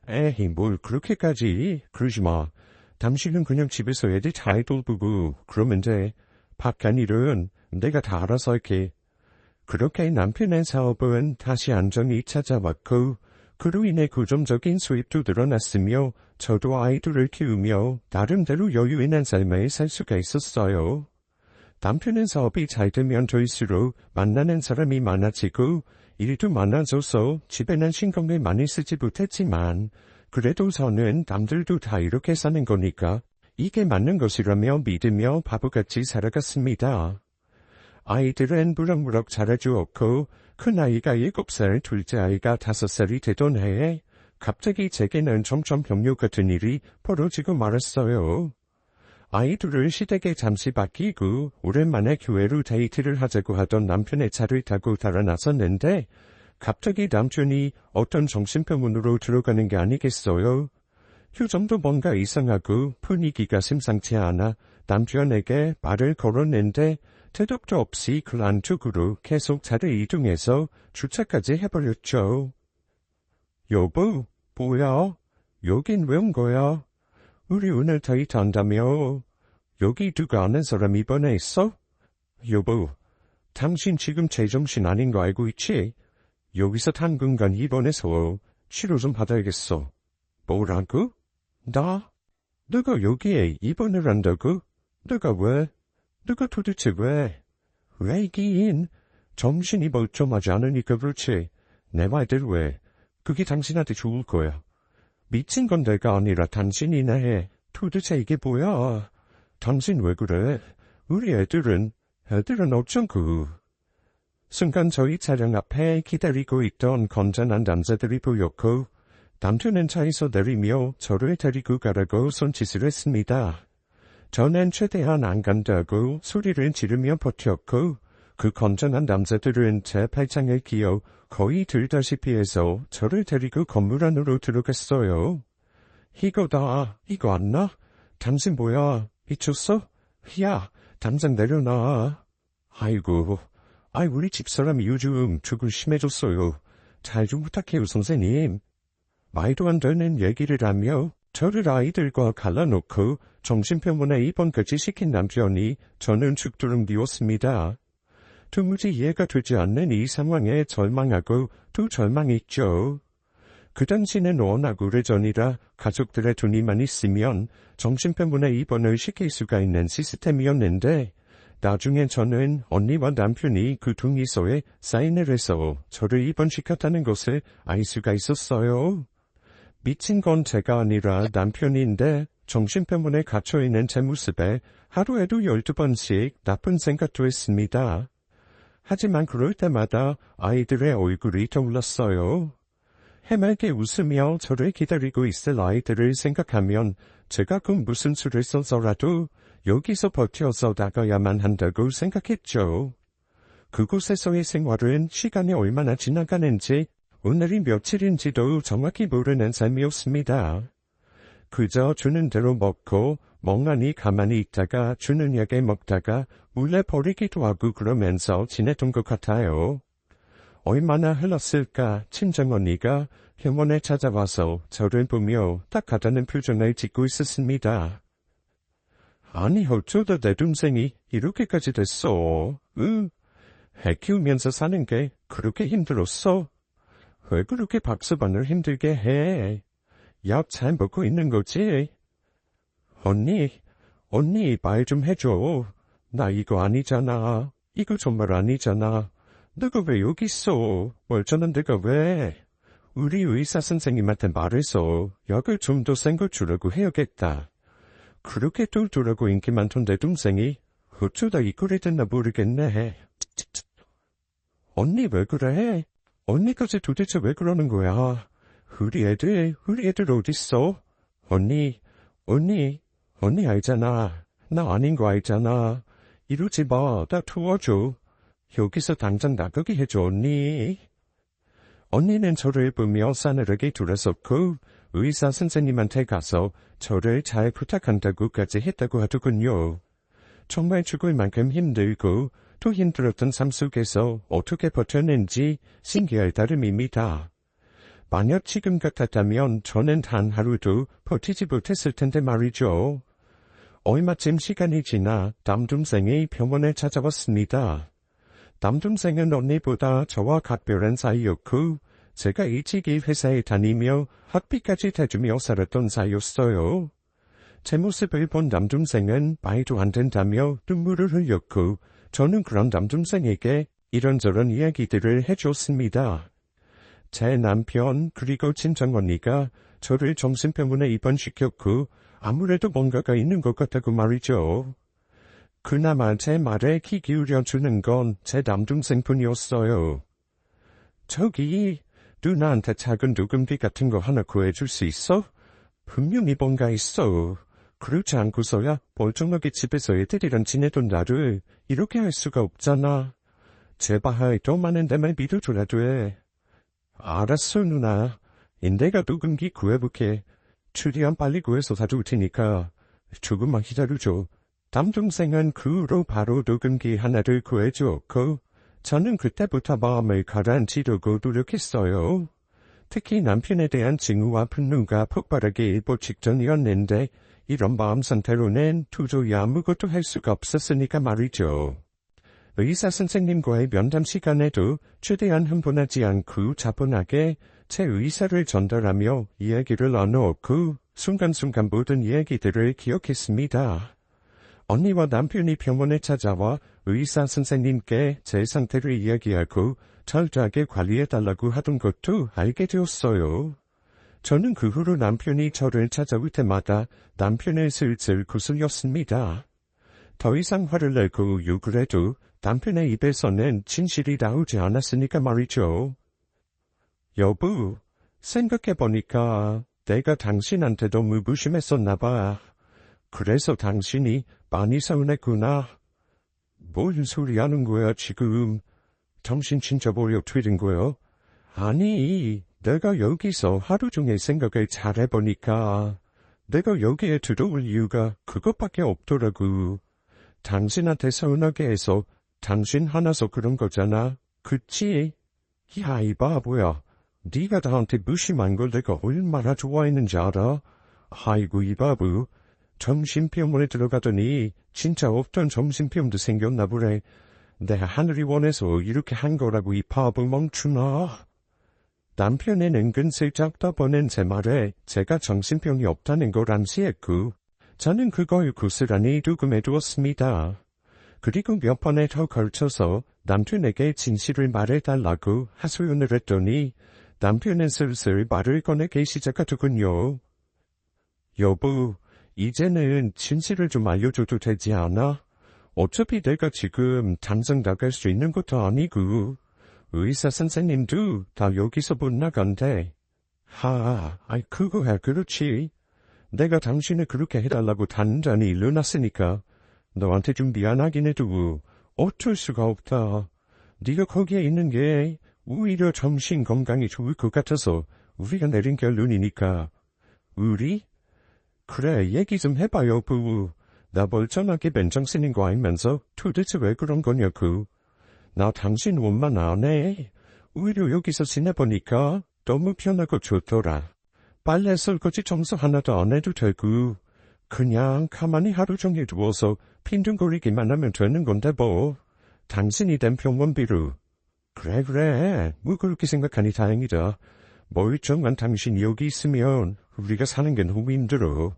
에이, 뭘 그렇게까지. 그러지 마. 당신은 그냥 집에서 애들 잘 돌보고 그러면 돼. 바깥일은 내가 다 알아서 할게. 그렇게 남편의 사업은 다시 안정이 찾아왔고 그로 인해 고정적인 수입도 늘어났으며 저도 아이들을 키우며 나름대로 여유 있는 삶을 살 수가 있었어요. 남편은 사업이 잘 되면 될수록 만나는 사람이 많아지고 일도 많아져서 집에는 신경을 많이 쓰지 못했지만 그래도 저는 남들도 다 이렇게 사는 거니까 이게 맞는 것이라며 믿으며 바보같이 살아갔습니다. 아이들은 무럭무럭 자라주었고 큰아이가 7살, 둘째 아이가 5살이 되던 해에 갑자기 제게는 정신병력 같은 일이 벌어지고 말았어요. 아이들을 시댁에 잠시 맡기고 오랜만에 교회로 데이트를 하자고 하던 남편의 차를 타고 달아나섰는데 갑자기 남편이 어떤 정신병원으로 들어가는 게 아니겠어요. 표정도 뭔가 이상하고 분위기가 심상치 않아 남편에게 말을 걸었는데 대답도 없이 그 안쪽으로 계속 차를 이동해서 주차까지 해버렸죠. 여보, 뭐야? 여긴 왜 온 거야? 우리 오늘 데이트한다며. 여기 누가 아는 사람 이번에 있어? 여보, 당신 지금 제정신 아닌 거 알고 있지? 여기서 당분간 입원해서 치료 좀 받아야겠어. 뭐라고? 나? 너가 여기에 입원을 한다고? 너가 왜? 너가 도대체 왜? 왜이긴? 정신이 멀쩡하지 않으니까 그렇지. 내 말들 왜? 그게 당신한테 좋을 거야. 미친 건 내가 아니라 당신이나 해. 도대체 이게 뭐야? 당신 왜 그래? 우리 애들은 어쩌고. 순간 저희 차량 앞에 기다리고 있던 건전한 남자들이 보였고 남편은 차에서 내리며 저를 데리고 가라고 손짓을 했습니다. 저는 최대한 안 간다고 소리를 지르며 버텼고 그 건전한 남자들은 제 팔짱을 끼어 거의 들다시피 해서 저를 데리고 건물 안으로 들어갔어요. 이거다. 이거 안 나? 당신 뭐야? 미쳤어? 야, 당장 내려놔. 아이고, 우리 집사람이 요즘 조금 심해졌어요. 잘 좀 부탁해요, 선생님. 말도 안 되는 얘기를 하며 저를 아이들과 갈라놓고 정신병원에 입원까지 시킨 남편이 저는 죽도록 미웠습니다. 도무지 이해가 되지 않는 이 상황에 절망하고 또 절망했죠. 그 당시는 워낙 오래전이라 가족들의 돈이만 있으면 정신병원에 입원을 시킬 수가 있는 시스템이었는데 나중에 저는 언니와 남편이 그 동의서에 사인을 해서 저를 입원시켰다는 것을 알 수가 있었어요. 미친 건 제가 아니라 남편인데 정신병원에 갇혀있는 제 모습에 하루에도 12번씩 나쁜 생각도 했습니다. 하지만 그럴 때마다 아이들의 얼굴이 떠올랐어요. 해맑게 웃으며 저를 기다리고 있을 아이들을 생각하면 제가 그 무슨 수를 써서라도 여기서 버텨서 나가야만 한다고 생각했죠. 그곳에서의 생활은 시간이 얼마나 지나가는지 오늘이 며칠인지도 정확히 모르는 삶이었습니다. 그저 주는 대로 먹고 멍하니 가만히 있다가 주는 약에 먹다가 몰래 버리기도 하고 그러면서 지냈던 것 같아요. 얼마나 흘렀을까 친정언니가 병원에 찾아와서 저를 보며 딱하다는 표정을 짓고 있었습니다. 아니 어쩌다 내 동생이 이렇게까지 됐어. 애 키우면서 사는 게 그렇게 힘들었어? 왜 그렇게 박서방을 힘들게 해? 약 잘 먹고 있는 거지? 언니 말 좀 해줘. 나 이거 아니잖아. 이거 정말 아니잖아. 너가 왜 여기 있어? 멀쩡한 데가 왜? 우리 의사 선생님한테 말해서 약을 좀 더 센 거 주라고 해야겠다. 그렇게 똘똘하고 인기 많던 내 동생이 어쩌다 이꼴이 됐나 모르겠네. 언니 왜 그래? 언니까지 도대체 왜 그러는 거야? 우리 애들 어딨어? 언니 알잖아. 나 아닌 거 알잖아. 이러지 마, 나 도와줘. 여기서 당장 나가게 해줘, 언니. 언니는 저를 보며 싸늘하게 돌아섰고 의사 선생님한테 가서 저를 잘 부탁한다고까지 했다고 하더군요. 정말 죽을 만큼 힘들고 또 힘들었던 삶 속에서 어떻게 버텼는지 신기할 따름입니다. 만약 지금 같았다면 저는 단 하루도 버티지 못했을 텐데 말이죠. 얼마쯤 시간이 지나 남동생이 병원에 찾아왔습니다. 남동생은 언니보다 저와 각별한 사이였고 제가 일찍이 회사에 다니며 학비까지 대주며 살았던 사이였어요. 제 모습을 본 남동생은 말도 안 된다며 눈물을 흘렸고 저는 그런 남동생에게 이런저런 이야기들을 해줬습니다. 제 남편 그리고 친정언니가 저를 정신병원에 입원시켰고 아무래도 뭔가가 있는 것 같다고 말이죠. 그나마 제 말에 귀 기울여주는 건 제 남동생뿐이었어요. 저기 누나한테 작은 녹음기 같은 거 하나 구해줄 수 있어? 분명히 뭔가 있어. 그렇지 않고서야 멀쩡하게 집에서 애들이랑 지내던 나를 이렇게 할 수가 없잖아. 제발 더 많은 내 말 믿어줘야 돼. 알았어 누나. 내가 녹음기 구해볼게. 최대한 빨리 구해서 사줄 테니까 조금만 기다려줘. 남동생은 그 후로 바로 녹음기 하나를 구해주었고 저는 그때부터 마음을 가라앉히려고 노력했어요. 특히 남편에 대한 증오와 분노가 폭발하기 일보 직전이었는데 이런 마음 상태로는 도저히 아무것도 할 수가 없었으니까 말이죠. 의사 선생님과의 면담 시간에도 최대한 흥분하지 않고 차분하게 제 의사를 전달하며 이야기를 나누었고 순간순간 모든 이야기들을 기억했습니다. 언니와 남편이 병원에 찾아와 의사 선생님께 제 상태를 이야기하고 철저하게 관리해달라고 하던 것도 알게 되었어요. 저는 그 후로 남편이 저를 찾아올 때마다 남편을 슬슬 구슬렸습니다. 더 이상 화를 내고 욕을 해도 남편의 입에서는 진실이 나오지 않았으니까 말이죠. 여보, 생각해보니까 내가 당신한테 너무 무심했었나 봐. 그래서 당신이 많이 서운했구나. 뭔 소리 하는 거야 지금. 당신 진짜 머리 어떻게 된 거야? 아니, 내가 여기서 하루 종일 생각을 잘해보니까 내가 여기에 들어올 이유가 그것밖에 없더라고. 당신한테 서운하게 해서 당신 화나서 그런 거잖아. 그치? 야, 이 바보야. 네가 나한테 무심한 걸 내가 얼마나 좋아했는지 알아? 아이고 이 바보. 정신병원에 들어가더니 진짜 없던 정신병도 생겼나 보래. 내가 하늘이 원해서 이렇게 한 거라고 이 바보 멍충아. 남편은 은근슬쩍 떠보낸 제 말에 제가 정신병이 없다는 걸 암시했고 저는 그걸 고스란히 녹음해두었습니다. 그리고 몇 번에 더 걸쳐서 남편에게 진실을 말해달라고 하소연을 했더니 남편은 슬슬 말을 꺼내기 시작하더군요. 여보, 이제는 진실을 좀 알려줘도 되지 않아? 어차피 내가 지금 당장 나갈 수 있는 것도 아니고 의사 선생님도 다 여기서 못 나간대. 그거야 그렇지. 내가 당신을 그렇게 해달라고 단단히 일러놨으니까 너한테 좀 미안하긴 해도 어쩔 수가 없다. 네가 거기에 있는 게 오히려 정신 건강이 좋을 것 같아서 우리가 내린 결론이니까. 우리? 그래, 얘기 좀 해봐요, 부부. 나 멀쩡하게 맨정 쓰는 거 알면서 도대체 왜 그런 거냐고. 나 당신 원만 안 해. 오히려 여기서 지내보니까 너무 편하고 좋더라. 빨래 설거지 청소 하나도 안 해도 되고 그냥 가만히 하루 종일 누워서 빈둥거리기만 하면 되는 건데 뭐. 당신이 된 병원비로. 그래. 뭐 그렇게 생각하니 다행이다. 멀쩡한 당신이 여기 있으면 우리가 사는 게 너무 힘들어.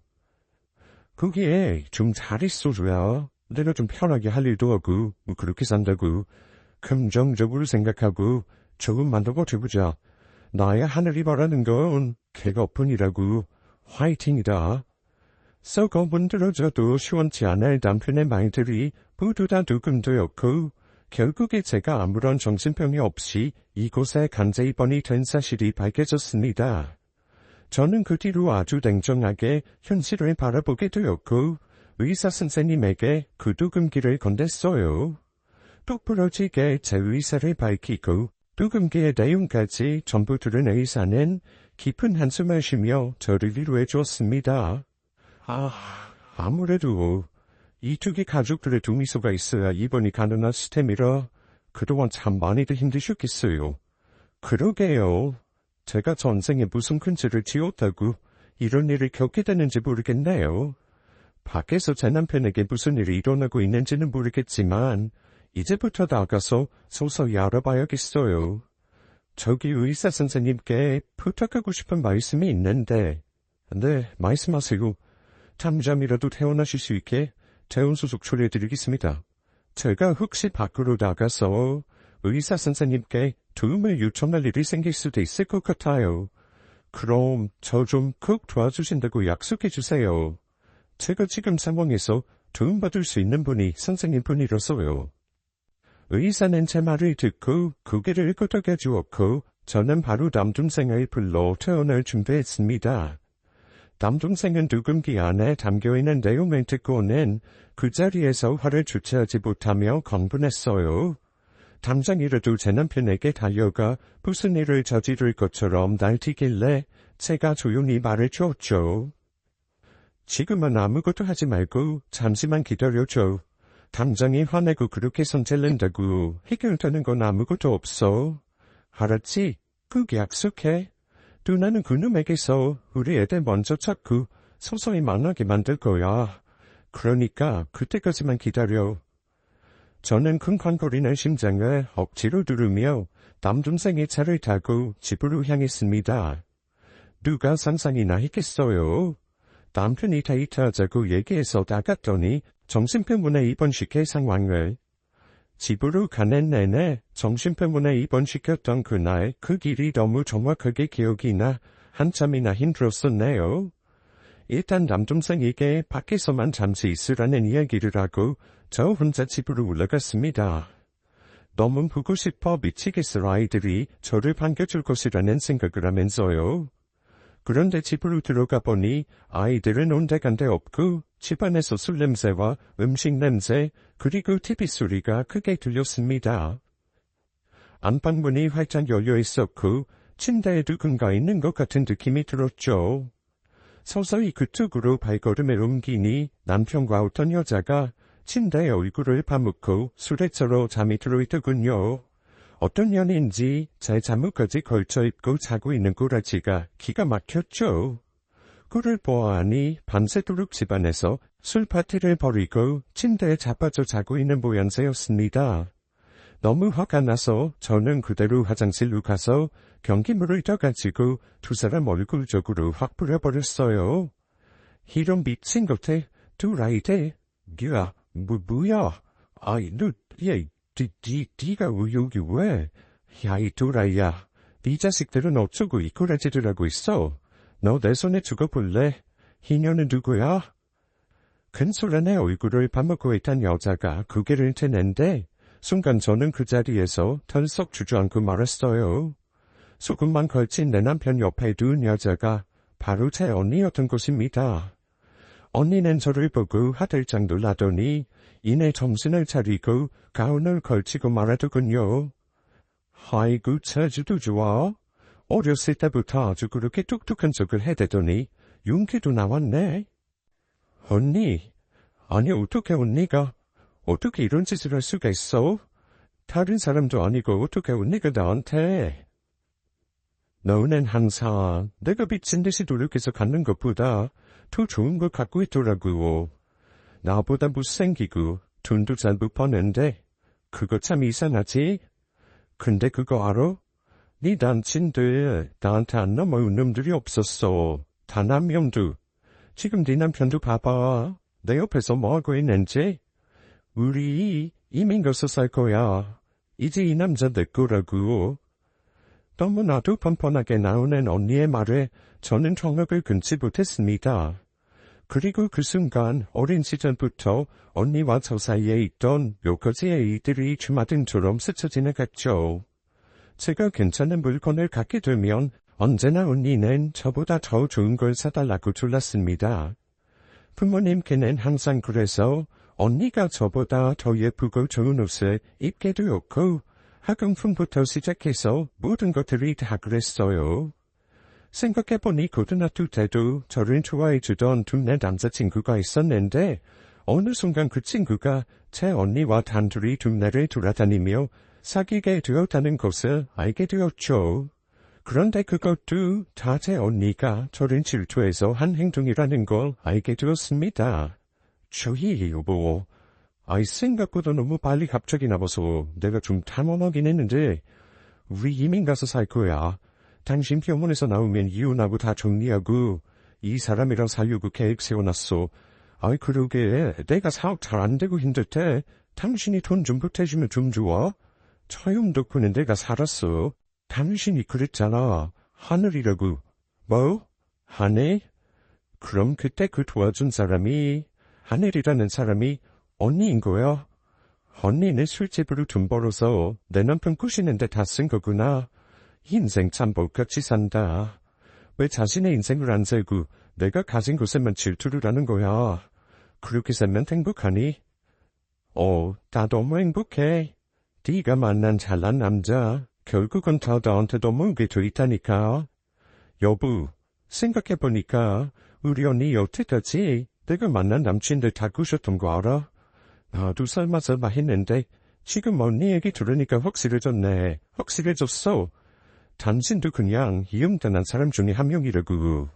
거기에 좀 잘 있어줘야 내가 좀 편하게 할 일도 하고 뭐 그렇게 산다고. 긍정적으로 생각하고 조금만 더 버텨보자. 나의 하늘이 바라는 건 개거뿐이라고. 화이팅이다. 썩어 문드러져도 시원치 않을 남편의 말들이 모두 다 녹음되었고 결국에 제가 아무런 정신병이 없이 이곳에 강제 입원이 된 사실이 밝혀졌습니다. 저는 그 뒤로 아주 냉정하게 현실을 바라보게 되었고 의사 선생님에게 그 녹음기를 건넸어요. 똑부러지게 제 의사를 밝히고 녹음기의 내용까지 전부 들은 의사는 깊은 한숨을 쉬며 저를 위로해 주었습니다. 아무래도 이 두 개 가족들의 동의서가 있어야 입원이 가능한 시스템이라 그동안 참 많이들 힘드셨겠어요. 그러게요. 제가 전생에 무슨 큰 죄를 지었다고 이런 일을 겪게 되는지 모르겠네요. 밖에서 제 남편에게 무슨 일이 일어나고 있는지는 모르겠지만 이제부터 나가서 서서히 알아봐야겠어요. 저기 의사 선생님께 부탁하고 싶은 말씀이 있는데. 네, 말씀하세요. 잠잠이라도 태어나실 수 있게 퇴원수속 처리해드리겠습니다. 제가 혹시 밖으로 나가서 의사 선생님께 도움을 요청할 일이 생길 수도 있을 것 같아요. 그럼 저 좀 꼭 도와주신다고 약속해주세요. 제가 지금 상황에서 도움받을 수 있는 분이 선생님뿐이라서요. 의사는 제 말을 듣고 고개를 끄덕여 주었고 저는 바로 남동생을 불러 퇴원을 준비했습니다. 남동생은 녹음기 안에 담겨있는 내용을 듣고는 그 자리에서 화를 주체하지 못하며 강분했어요. 당장이라도 제 남편에게 달려가 무슨 일을 저지를 것처럼 날뛰길래 제가 조용히 말을 주었죠. 지금은 아무것도 하지 말고 잠시만 기다려줘. 당장이 화내고 그렇게 손질른다고 해결되는 건 아무것도 없어. 알았지? 꼭 약속해. 누나는 그놈에게서 우리 애들 먼저 찾고 서서히 만나게 만들 거야. 그러니까 그때까지만 기다려. 저는 쿵쾅거리는 심장을 억지로 누르며 남동생의 차를 타고 집으로 향했습니다. 누가 상상이나 했겠어요. 남편이 데이트하자고 얘기해서 나갔더니 정신병원에 입원시킬 상황을. 집으로 가는 내내 정신병원에 입원시켰던 그날 그 길이 너무 정확하게 기억이 나 한참이나 힘들었었네요. 일단 남동생에게 밖에서만 잠시 있으라는 이야기를 하고 저 혼자 집으로 올라갔습니다. 너무 보고 싶어 미치겠을 아이들이 저를 반겨줄 것이라는 생각을 하면서요. 그런데 집으로 들어가 보니 아이들은 온데간데 없고 집안에서 술 냄새와 음식 냄새 그리고 TV 소리가 크게 들렸습니다. 안방문이 활짝 열려 있었고 침대에 누군가 있는 것 같은 느낌이 들었죠. 서서히 그쪽으로 발걸음을 옮기니 남편과 어떤 여자가 침대에 얼굴을 파묻고 수레처럼 잠이 들어있더군요. 어떤 년인지 제 잠옷까지 걸쳐 입고 자고 있는 꼬라지가 기가 막혔죠. 그를 보아하니 밤새도록 집안에서 술 파티를 벌이고 침대에 자빠져 자고 있는 모양새였습니다. 너무 화가 나서 저는 그대로 화장실로 가서 경기물을 떠가지고 두 사람 얼굴 쪽으로 확 뿌려버렸어요. 이런 미친 것에 두 아이들, 야, 뭐야? 아이, 네가 여기 왜? 야, 이 도라이야. 네 자식들은 어쩌고 이 꼬라지를 하고 있어? 너 내 손에 죽어볼래? 이년은 누구야? 근소란의 얼굴을 파묻고 있던 여자가 고개를 드는데 순간 저는 그 자리에서 털썩 주저앉고 말았어요. 소금만 걸친 내 남편 옆에 누운 여자가 바로 제 언니였던 것입니다. 언니는 저를 보고 하들짝 놀라더니 이내 정신을 차리고 가운을 걸치고 말하더군요. 아이고 제주도 좋아. 어렸을 때부터 아주 그렇게 똑똑한 척을 해대더니 용기도 나왔네. 언니, 아니 어떻게 언니가 어떻게 이런 짓을 할 수가 있어? 다른 사람도 아니고 어떻게 언니가 나한테. 너는 항상 내가 미친 듯이 노력해서 갖는 것보다 더 좋은 걸 갖고 있더라고. 나보다 못생기고 돈도 잘 못 버는데 그거 참 이상하지? 근데 그거 알아? 네 남친들 나한테 안 넘어온 놈들이 없었어. 단 한 명도. 지금 네 남편도 봐봐. 내 옆에서 뭐하고 있는지. 우리 이민 가서 살 거야. 이제 이 남자 내 거라고. 너무나도 뻔뻔하게 나오는 언니의 말에 저는 정막을 끊지 못했습니다. 그리고 그 순간 어린 시절부터 언니와 저 사이에 있던 몇 가지의 일들이 주마등처럼 스쳐 지나갔죠. 제가 괜찮은 물건을 갖게 되면 언제나 언니는 저보다 더 좋은 걸 사달라고 졸랐습니다. 부모님께는 항상 그래서 언니가 저보다 더 예쁘고 좋은 옷을 입게 되었고 학용품부터 시작해서 모든 것들이 다 그랬어요. 생각해보니 고등학교 때도 저를 좋아해주던 둘째 남자친구가 있었는데 어느 순간 그 친구가 제 언니와 단둘이 동네를 돌아다니며 사귀게 되었다는 것을 알게 되었죠. 그런데 그것도 다 제 언니가 저를 질투해서 한 행동이라는 걸 알게 되었습니다. 저희 여보, 생각보다 너무 빨리 갑자기 나와서 내가 좀 당황하긴 했는데, 우리 이민 가서 살 거야. 당신 병원에서 나오면 이혼하고 다 정리하고, 이 사람이랑 살려고 계획 세워놨어. 그러게, 내가 사업 잘 안 되고 힘들 때, 당신이 돈 좀 보태주면 좀 좋아? 처음 덕분에 내가 살았어. 당신이 그랬잖아. 하늘이라고. 뭐? 하늘? 그럼 그때 그 도와준 사람이, 하늘이라는 사람이 언니인 거야? 언니는 술집으로 돈 벌어서 내 남편 꼬시는데 다 쓴 거구나. 인생 참 복같이 산다. 왜 자신의 인생을 안 살고 내가 가진 곳에만 질투를 하는 거야? 그렇게 살면 행복하니? 나 너무 행복해. 네가 만난 잘난 남자, 결국은 다 나한테 넘어오게 돼 있다니까. 여보, 생각해보니까 우리 언니 여태까지 내가 만난 남친들 다 꾸셨던 거 알아? 나도 설마 했는데 지금 언니 얘기 들으니까 확실해졌네. 확실해졌어. 당신도 그냥 이음단한 사람 중에 한 명이라고.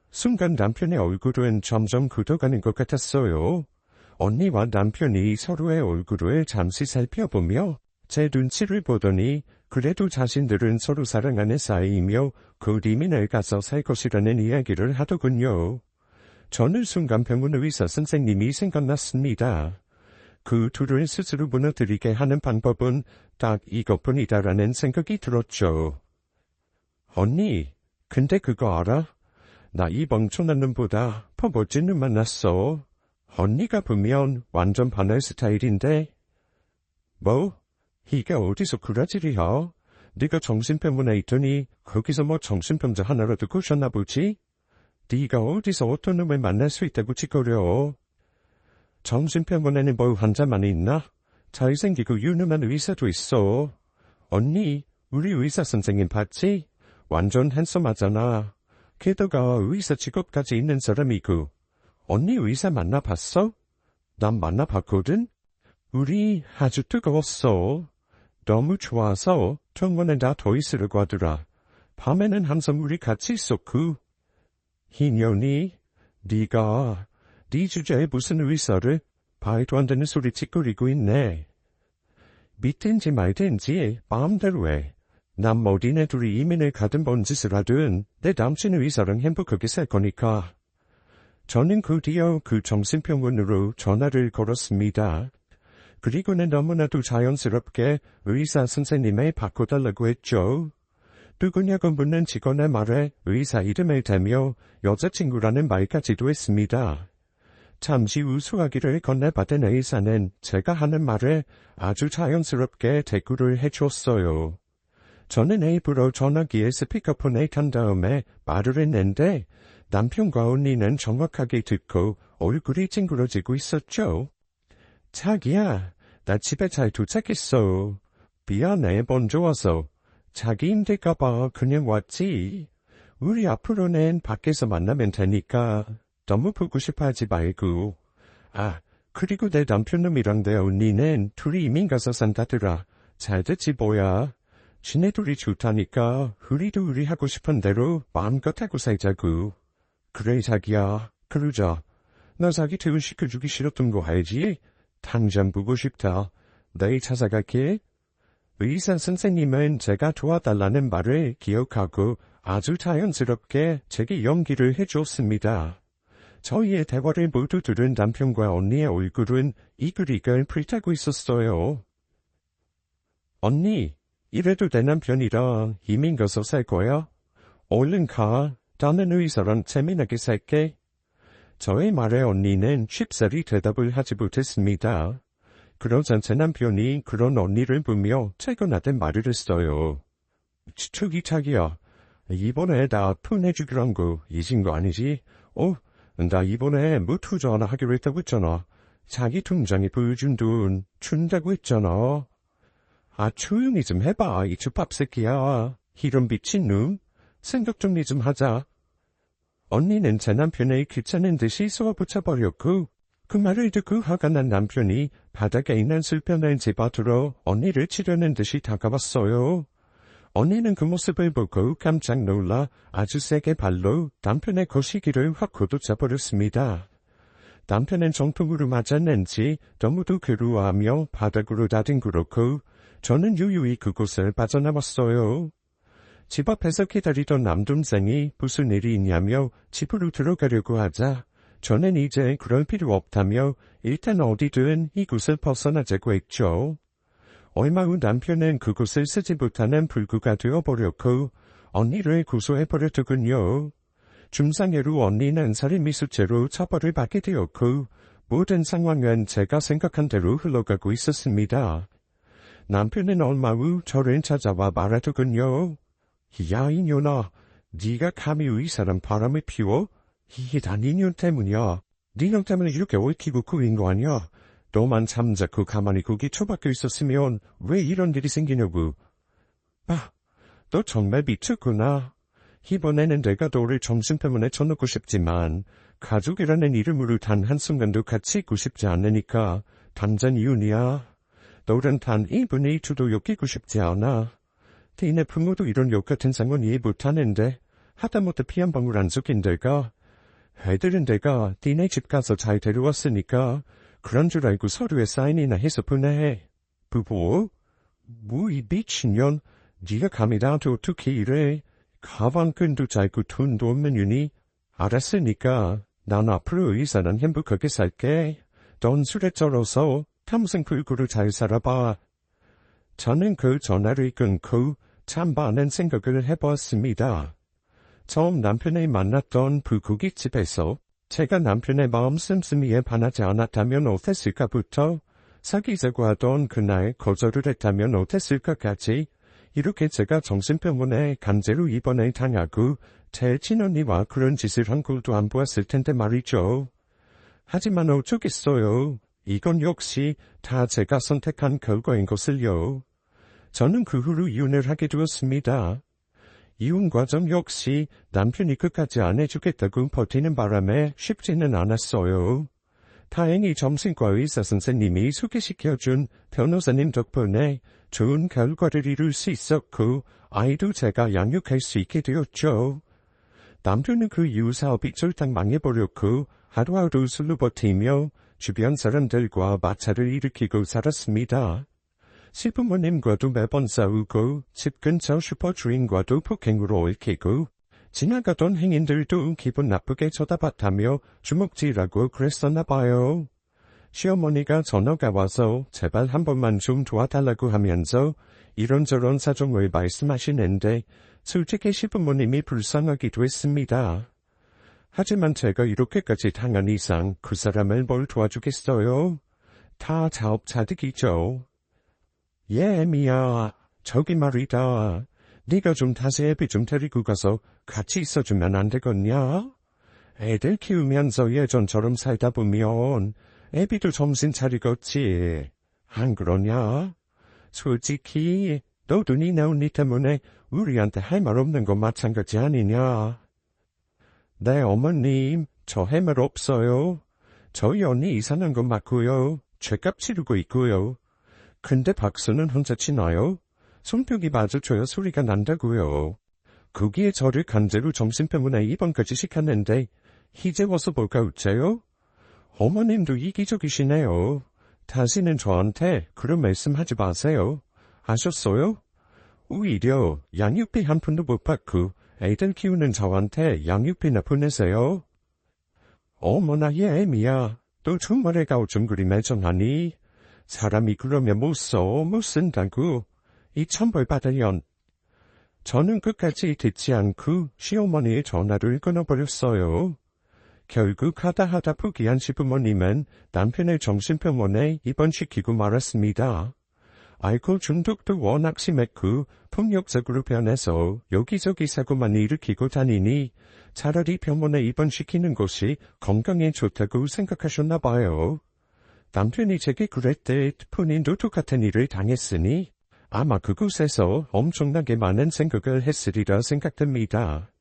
순간 남편의 얼굴은 점점 굳어가는 것 같았어요. 언니와 남편이 서로의 얼굴을 잠시 살펴보며 제 눈치를 보더니 그래도 자신들은 서로 사랑하는 사이이며 곧 이민을 가서 살 것이라는 이야기를 하더군요. 저는 순간 병원 의사 선생님이 생각났습니다. 그 둘을 스스로 무너뜨리게 하는 방법은 딱 이것뿐이다라는 생각이 들었죠. 언니, 근데 그거 알아? 나 이 멍청한 놈보다 더 멋진 놈 만났어. 언니가 보면 완전 반할 스타일인데. 뭐? 이게 어디서 그라질이야? 네가 정신병원에 있더니 거기서 뭐 정신병자 하나라도 꼬셨나 보지? 네가 어디서 어떤 놈을 만날 수 있다고 짓거려. 정신병원에는 뭐 환자만 있나? 잘생기고 유능한 의사도 있어. 언니, 우리 의사 선생님 봤지? 완전 핸섬하잖아. 게다가 의사 직업까지 있는 사람이고. 언니 의사 만나봤어? 난 만나봤거든? 우리 아주 뜨거웠어. 너무 좋아서 병원에 나 더 있으려고 하더라. 밤에는 항상 우리 같이 있었고. 희년이, 네가 네 주제에 무슨 의사를 말도 안 되는 소리 짓거리고 있네. 믿든지 말든지 마음대로 해. 난 어디네 둘이 이민을 가든 뭔 짓을 하든 내 남친 의사랑 행복하게 살 거니까. 저는 드디어 그 정신병원으로 전화를 걸었습니다. 그리고는 너무나도 자연스럽게 의사 선생님에 바꿔달라고 했죠. 누구냐고 묻는 직원의 말에 의사 이름을 대며 여자친구라는 말까지도 했습니다. 잠시 우수하기를 건네받은 의사는 제가 하는 말에 아주 자연스럽게 대꾸를 해주었어요. 저는 일부러 전화기에 스피커폰에 간 다음에 말을 했는데 남편과 언니는 정확하게 듣고 얼굴이 찡그러지고 있었죠. 자기야, 나 집에 잘 도착했어. 미안해, 먼저 와서. 자기 힘들까봐 그냥 왔지. 우리 앞으로는 밖에서 만나면 되니까 너무 보고 싶어 하지 말고. 그리고 내 남편놈이랑 내 언니는 둘이 이민 가서 산다더라. 잘 됐지 뭐야. 지네 둘이 좋다니까 우리도 우리 하고 싶은 대로 마음껏 하고 살자고. 그래 자기야, 그러자. 나 자기 퇴근시켜주기 싫었던 거 알지? 당장 보고 싶다. 내일 찾아갈게. 의사 선생님은 제가 도와달라는 말을 기억하고 아주 자연스럽게 제게 연기를 해줬습니다. 저희의 대화를 모두 들은 남편과 언니의 얼굴은 이글이글 불타고 있었어요. 언니, 이래도 내 남편이랑 이민 가서 살 거야? 얼른 가. 나는 의사랑 재미나게 살게. 저의 말에 언니는 쉽사리 대답을 하지 못했습니다. 그러자 제 남편이 그런 언니를 보며 퇴근하듯 말을 했어요. 저기 자기야, 이번에 나 푼해주기란 거 잊은 거 아니지? 나 이번에 뭐 투자 하나 하기로 했다고 했잖아. 자기 통장에 보여준 돈 준다고 했잖아. 조용히 좀 해봐, 이 주밥 새끼야. 이런 미친놈. 생각 정리 좀 하자. 언니는 제 남편의 귀찮은 듯이 쏘아붙여버렸고 그 말을 듣고 화가 난 남편이 바닥에 있는 술병을 집어들어 언니를 치려는 듯이 다가왔어요. 언니는 그 모습을 보고 깜짝 놀라 아주 세게 발로 남편의 거시기를 확 걷어차버렸습니다. 남편은 정통으로 맞았는지 너무도 괴로워하며 바닥으로 다뒹굴었고 저는 유유히 그곳을 빠져나왔어요. 집 앞에서 기다리던 남동생이 무슨 일이 있냐며 집으로 들어가려고 하자 저는 이제 그럴 필요 없다며 일단 어디든 이곳을 벗어나자고 했죠. 얼마 후 남편은 그곳을 쓰지 못하는 불구가 되어버렸고 언니를 고소해버렸더군요. 중상해로 언니는 살인미수죄로 처벌을 받게 되었고 모든 상황은 제가 생각한 대로 흘러가고 있었습니다. 남편은 얼마 후 저를 찾아와 말하더군요. 야 이년아, 네가 감히 이 사람 바람을 피워? 이게 다 니년 때문이야. 니년 때문에 이렇게 얽히고 구인 거 아니야? 너만 잠자코 가만히 거기 처박혀 있었으면 왜 이런 일이 생기냐고. 너 정말 미쳤구나. 이번에는 내가 너를 정신병원에 쳐놓고 싶지만 가족이라는 이름으로 단 한순간도 같이 있고 싶지 않으니까 당장 이혼이야. 너는 단 1분의 1초도 엮이고 싶지 않아. 니네 부모도 이런 욕같은 상황 이해 못하는데 하다못해 피 한 방울 안 섞인 데가 애들은 내가 니네 집 가서 잘 데려왔으니까 그런 줄 알고 서류에 사인이나 해서 보내. 부부? 뭐 이 미친년, 네가 감히 나한테 어떻게 이래. 가방끈도 짧고 돈도 없는 유니. 알았으니까 난 앞으로 이 사람 행복하게 살게. 넌 술에 쩔어서 평생 불구로 잘 살아봐. 저는 그 전화를 끊고 참 많은 생각을 해보았습니다. 처음 남편을 만났던 불고기집에서 제가 남편의 마음 씀씀이에 반하지 않았다면 어땠을까부터 사귀자고 하던 그날 거절을 했다면 어땠을까까지 이렇게 제가 정신병원에 강제로 입원을 당하고 제 친언니와 그런 짓을 한 꼴도 안 보았을 텐데 말이죠. 하지만 어쩌겠어요. 이건 역시 다 제가 선택한 결과인 것을요. 저는 그 후로 이혼을 하게 되었습니다. 이혼 과정 역시 남편이 끝까지 안 해주겠다고 버티는 바람에 쉽지는 않았어요. 다행히 정신과 의사 선생님이 소개시켜준 변호사님 덕분에 좋은 결과를 이룰 수 있었고 아이도 제가 양육할 수 있게 되었죠. 남편은 그 이후 사업이 쫄딱 망해버렸고 하루하루 술로 버티며 주변 사람들과 마찰을 일으키고 살았습니다. 시부모님과도 매번 싸우고 집 근처 슈퍼주인과도 폭행으로 얽히고 지나가던 행인들도 기분 나쁘게 쳐다봤다며 주먹질하고 그랬었나 봐요. 시어머니가 전화가 와서 제발 한 번만 좀 도와달라고 하면서 이런저런 사정을 말씀하시는데 솔직히 시부모님이 불쌍하기도 했습니다. 하지만 제가 이렇게까지 당한 이상 그 사람을 뭘 도와주겠어요? 다 자업자득이죠. 미야, 저기 말이다. 네가 좀 다시 애비 좀 데리고 가서 같이 있어주면 안 되겠냐? 애들 키우면서 예전처럼 살다 보면 애비도 정신 차리겠지. 안 그러냐? 솔직히 너도 니네 언니 때문에 우리한테 할 말 없는 건 마찬가지 아니냐? 네 어머님, 저 할 말 없어요. 저희 언니 이사는 건 맞고요. 죄값 치르고 있고요. 근데 박수는 혼자 치나요? 손뼉이 맞아줘야 소리가 난다고요. 거기에 저를 강제로 정신병원에 입원까지 시켰는데 이제 와서 볼까 어째요? 어머님도 이기적이시네요. 다시는 저한테 그런 말씀하지 마세요. 아셨어요? 오히려 양육비 한 푼도 못 받고 애들 키우는 저한테 양육비나 보내세요. 어머나 애미야, 또 정말 애가 어쩜 그리 매정하니? 사람이 그러면 못 쓴다고. 이 천벌 받으련. 저는 끝까지 듣지 않고 시어머니의 전화를 끊어버렸어요. 결국 하다 포기한 시부모님은 남편을 정신병원에 입원시키고 말았습니다. 알코올 중독도 워낙 심했고 폭력적으로 변해서 여기저기 사고만 일으키고 다니니 차라리 병원에 입원시키는 것이 건강에 좋다고 생각하셨나 봐요. 남편이 제게 그랬듯 본인도 똑같은 일을 당했으니 아마 그곳에서 엄청나게 많은 생각을 했으리라 생각됩니다.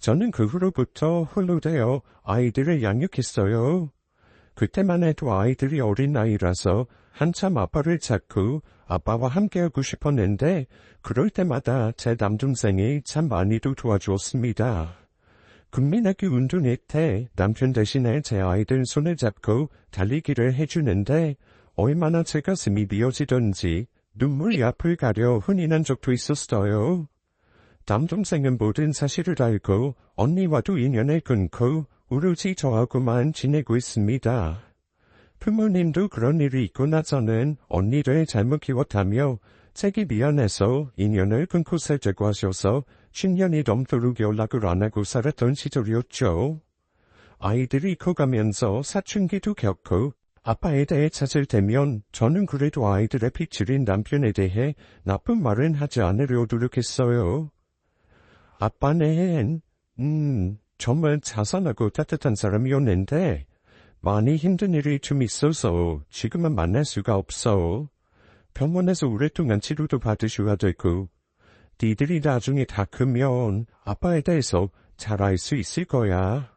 저는 그 후로부터 홀로 되어 아이들을 양육했어요. 그때만 해도 아이들이 어린 나이라서 한참 아빠를 찾고 아빠와 함께하고 싶었는데 그럴 때마다 제 남동생이 참 많이도 도와주었습니다. 국민학교 운동회 때 남편 대신에 제 아이들 손을 잡고 달리기를 해주는데 얼마나 제 가슴이 미어지던지 눈물이 앞을 가려 흥이 난 적도 있었어요. 남동생은 모든 사실을 알고 언니와도 인연을 끊고 오로지 저하고만 지내고 있습니다. 부모님도 그런 일이 있고 나서는 언니를 잘못 키웠다며 제게 미안해서 인연을 끊고 살자고 하셔서 10년이 넘도록 연락을 안 하고 살았던 시절이었죠. 아이들이 커가면서 사춘기도 겪고 아빠에 대해 찾을 때면 저는 그래도 아이들의 픽칠인 남편에 대해 나쁜 말은 하지 않으려 노력했어요. 아빠는 정말 자상하고 따뜻한 사람이었는데 많이 힘든 일이 좀 있어서 지금은 만날 수가 없어. 병원에서 오랫동안 치료도 받으셔야 되고 니들이 나중에 다 크면 아빠에 대해서 잘 알 수 있을 거야.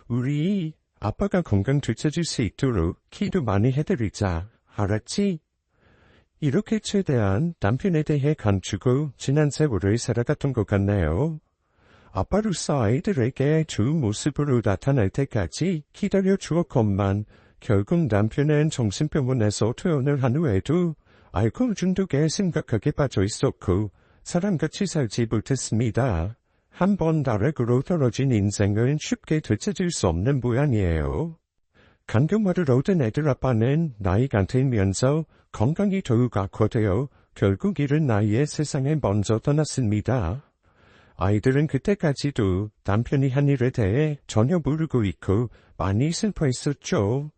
우리 아빠가 건강 되찾을 수 있도록 기도 많이 해드리자. 알았지? 이렇게 최대한 남편에 대해 감추고 지난 세월을 살아갔던 것 같네요. 아빠로서 아이들에게 좋은 모습으로 나타날 때까지 기다려 주었건만 결국 남편은 정신병원에서 퇴원을 한 후에도 알코올 중독에 심각하게 빠져 있었고 사람같이 살지 못했습니다. 한번 나락으로 떨어진 인생은 쉽게 되찾을 수 없는 모양이에요. 간경화를 얻은 애들 아빠는 나이가 들면서 건강이 더욱 악화되어 결국 이른 나이에 세상에 먼저 떠났습니다. 아이들은 그때까지도 남편이 한 일에 대해 전혀 모르고 있고 많이 슬퍼했었죠.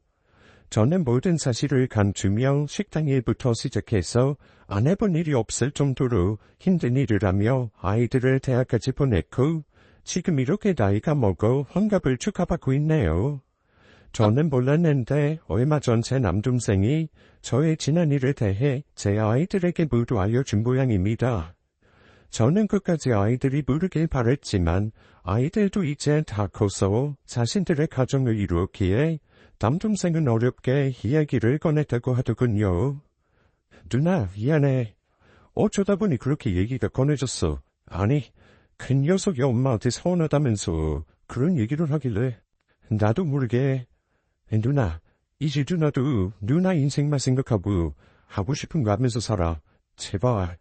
저는 모든 사실을 감추며 식당 일부터 시작해서 안 해본 일이 없을 정도로 힘든 일을 하며 아이들을 대학까지 보냈고 지금 이렇게 나이가 먹어 환갑을 축하받고 있네요. 저는 몰랐는데 얼마 전 제 남동생이 저의 지난 일에 대해 제 아이들에게 모두 알려준 모양입니다. 저는 끝까지 아이들이 모르길 바랬지만 아이들도 이제 다 커서 자신들의 가정을 이루었기에 남동생은 어렵게 이야기를 꺼냈다고 하더군요. 누나, 미안해. 어쩌다 보니 그렇게 얘기가 꺼내졌어. 아니, 큰 녀석이 엄마한테 서운하다면서 그런 얘기를 하길래 나도 모르게. 누나, 이제 누나도 누나 인생만 생각하고 하고 싶은 거 하면서 살아. 제발.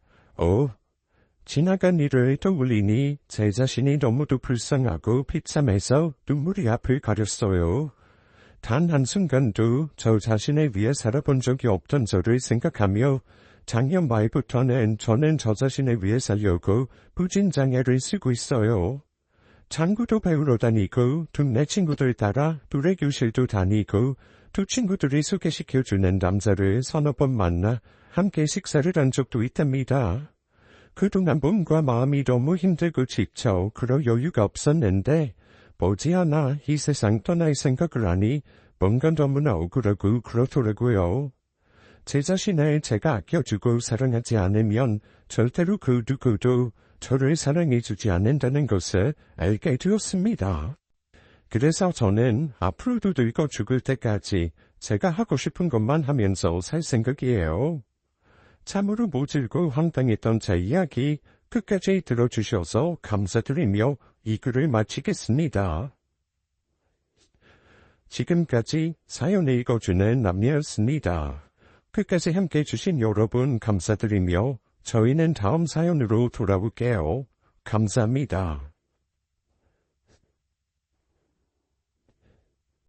지나간 일을 떠올리니 제 자신이 너무도 불쌍하고 비참해서 눈물이 앞을 가렸어요. 단 한순간도 저 자신에 위해 살아본 적이 없던 저를 생각하며 작년 말부터는 저는 저 자신에 위해 살려고 부진장애를 쓰고 있어요. 장구도 배우러 다니고 동네 친구들 따라 노래 교실도 다니고 두 친구들이 소개시켜주는 남자를 서너 번 만나 함께 식사를 한 적도 있답니다. 그동안 몸과 마음이 너무 힘들고 지쳐 그럴 여유가 없었는데 머지않아 이 세상 떠날 생각을 하니 뭔가 너무나 억울하고 그렇더라고요. 제 자신을 제가 아껴주고 사랑하지 않으면 절대로 그 누구도 저를 사랑해주지 않는다는 것을 알게 되었습니다. 그래서 저는 앞으로도 늙어 죽을 때까지 제가 하고 싶은 것만 하면서 살 생각이에요. 참으로 모질고 황당했던 제 이야기 끝까지 들어주셔서 감사드리며 이 글을 마치겠습니다. 지금까지 사연을 읽어주는 남녀였습니다. 끝까지 함께 해주신 여러분 감사드리며 저희는 다음 사연으로 돌아올게요. 감사합니다.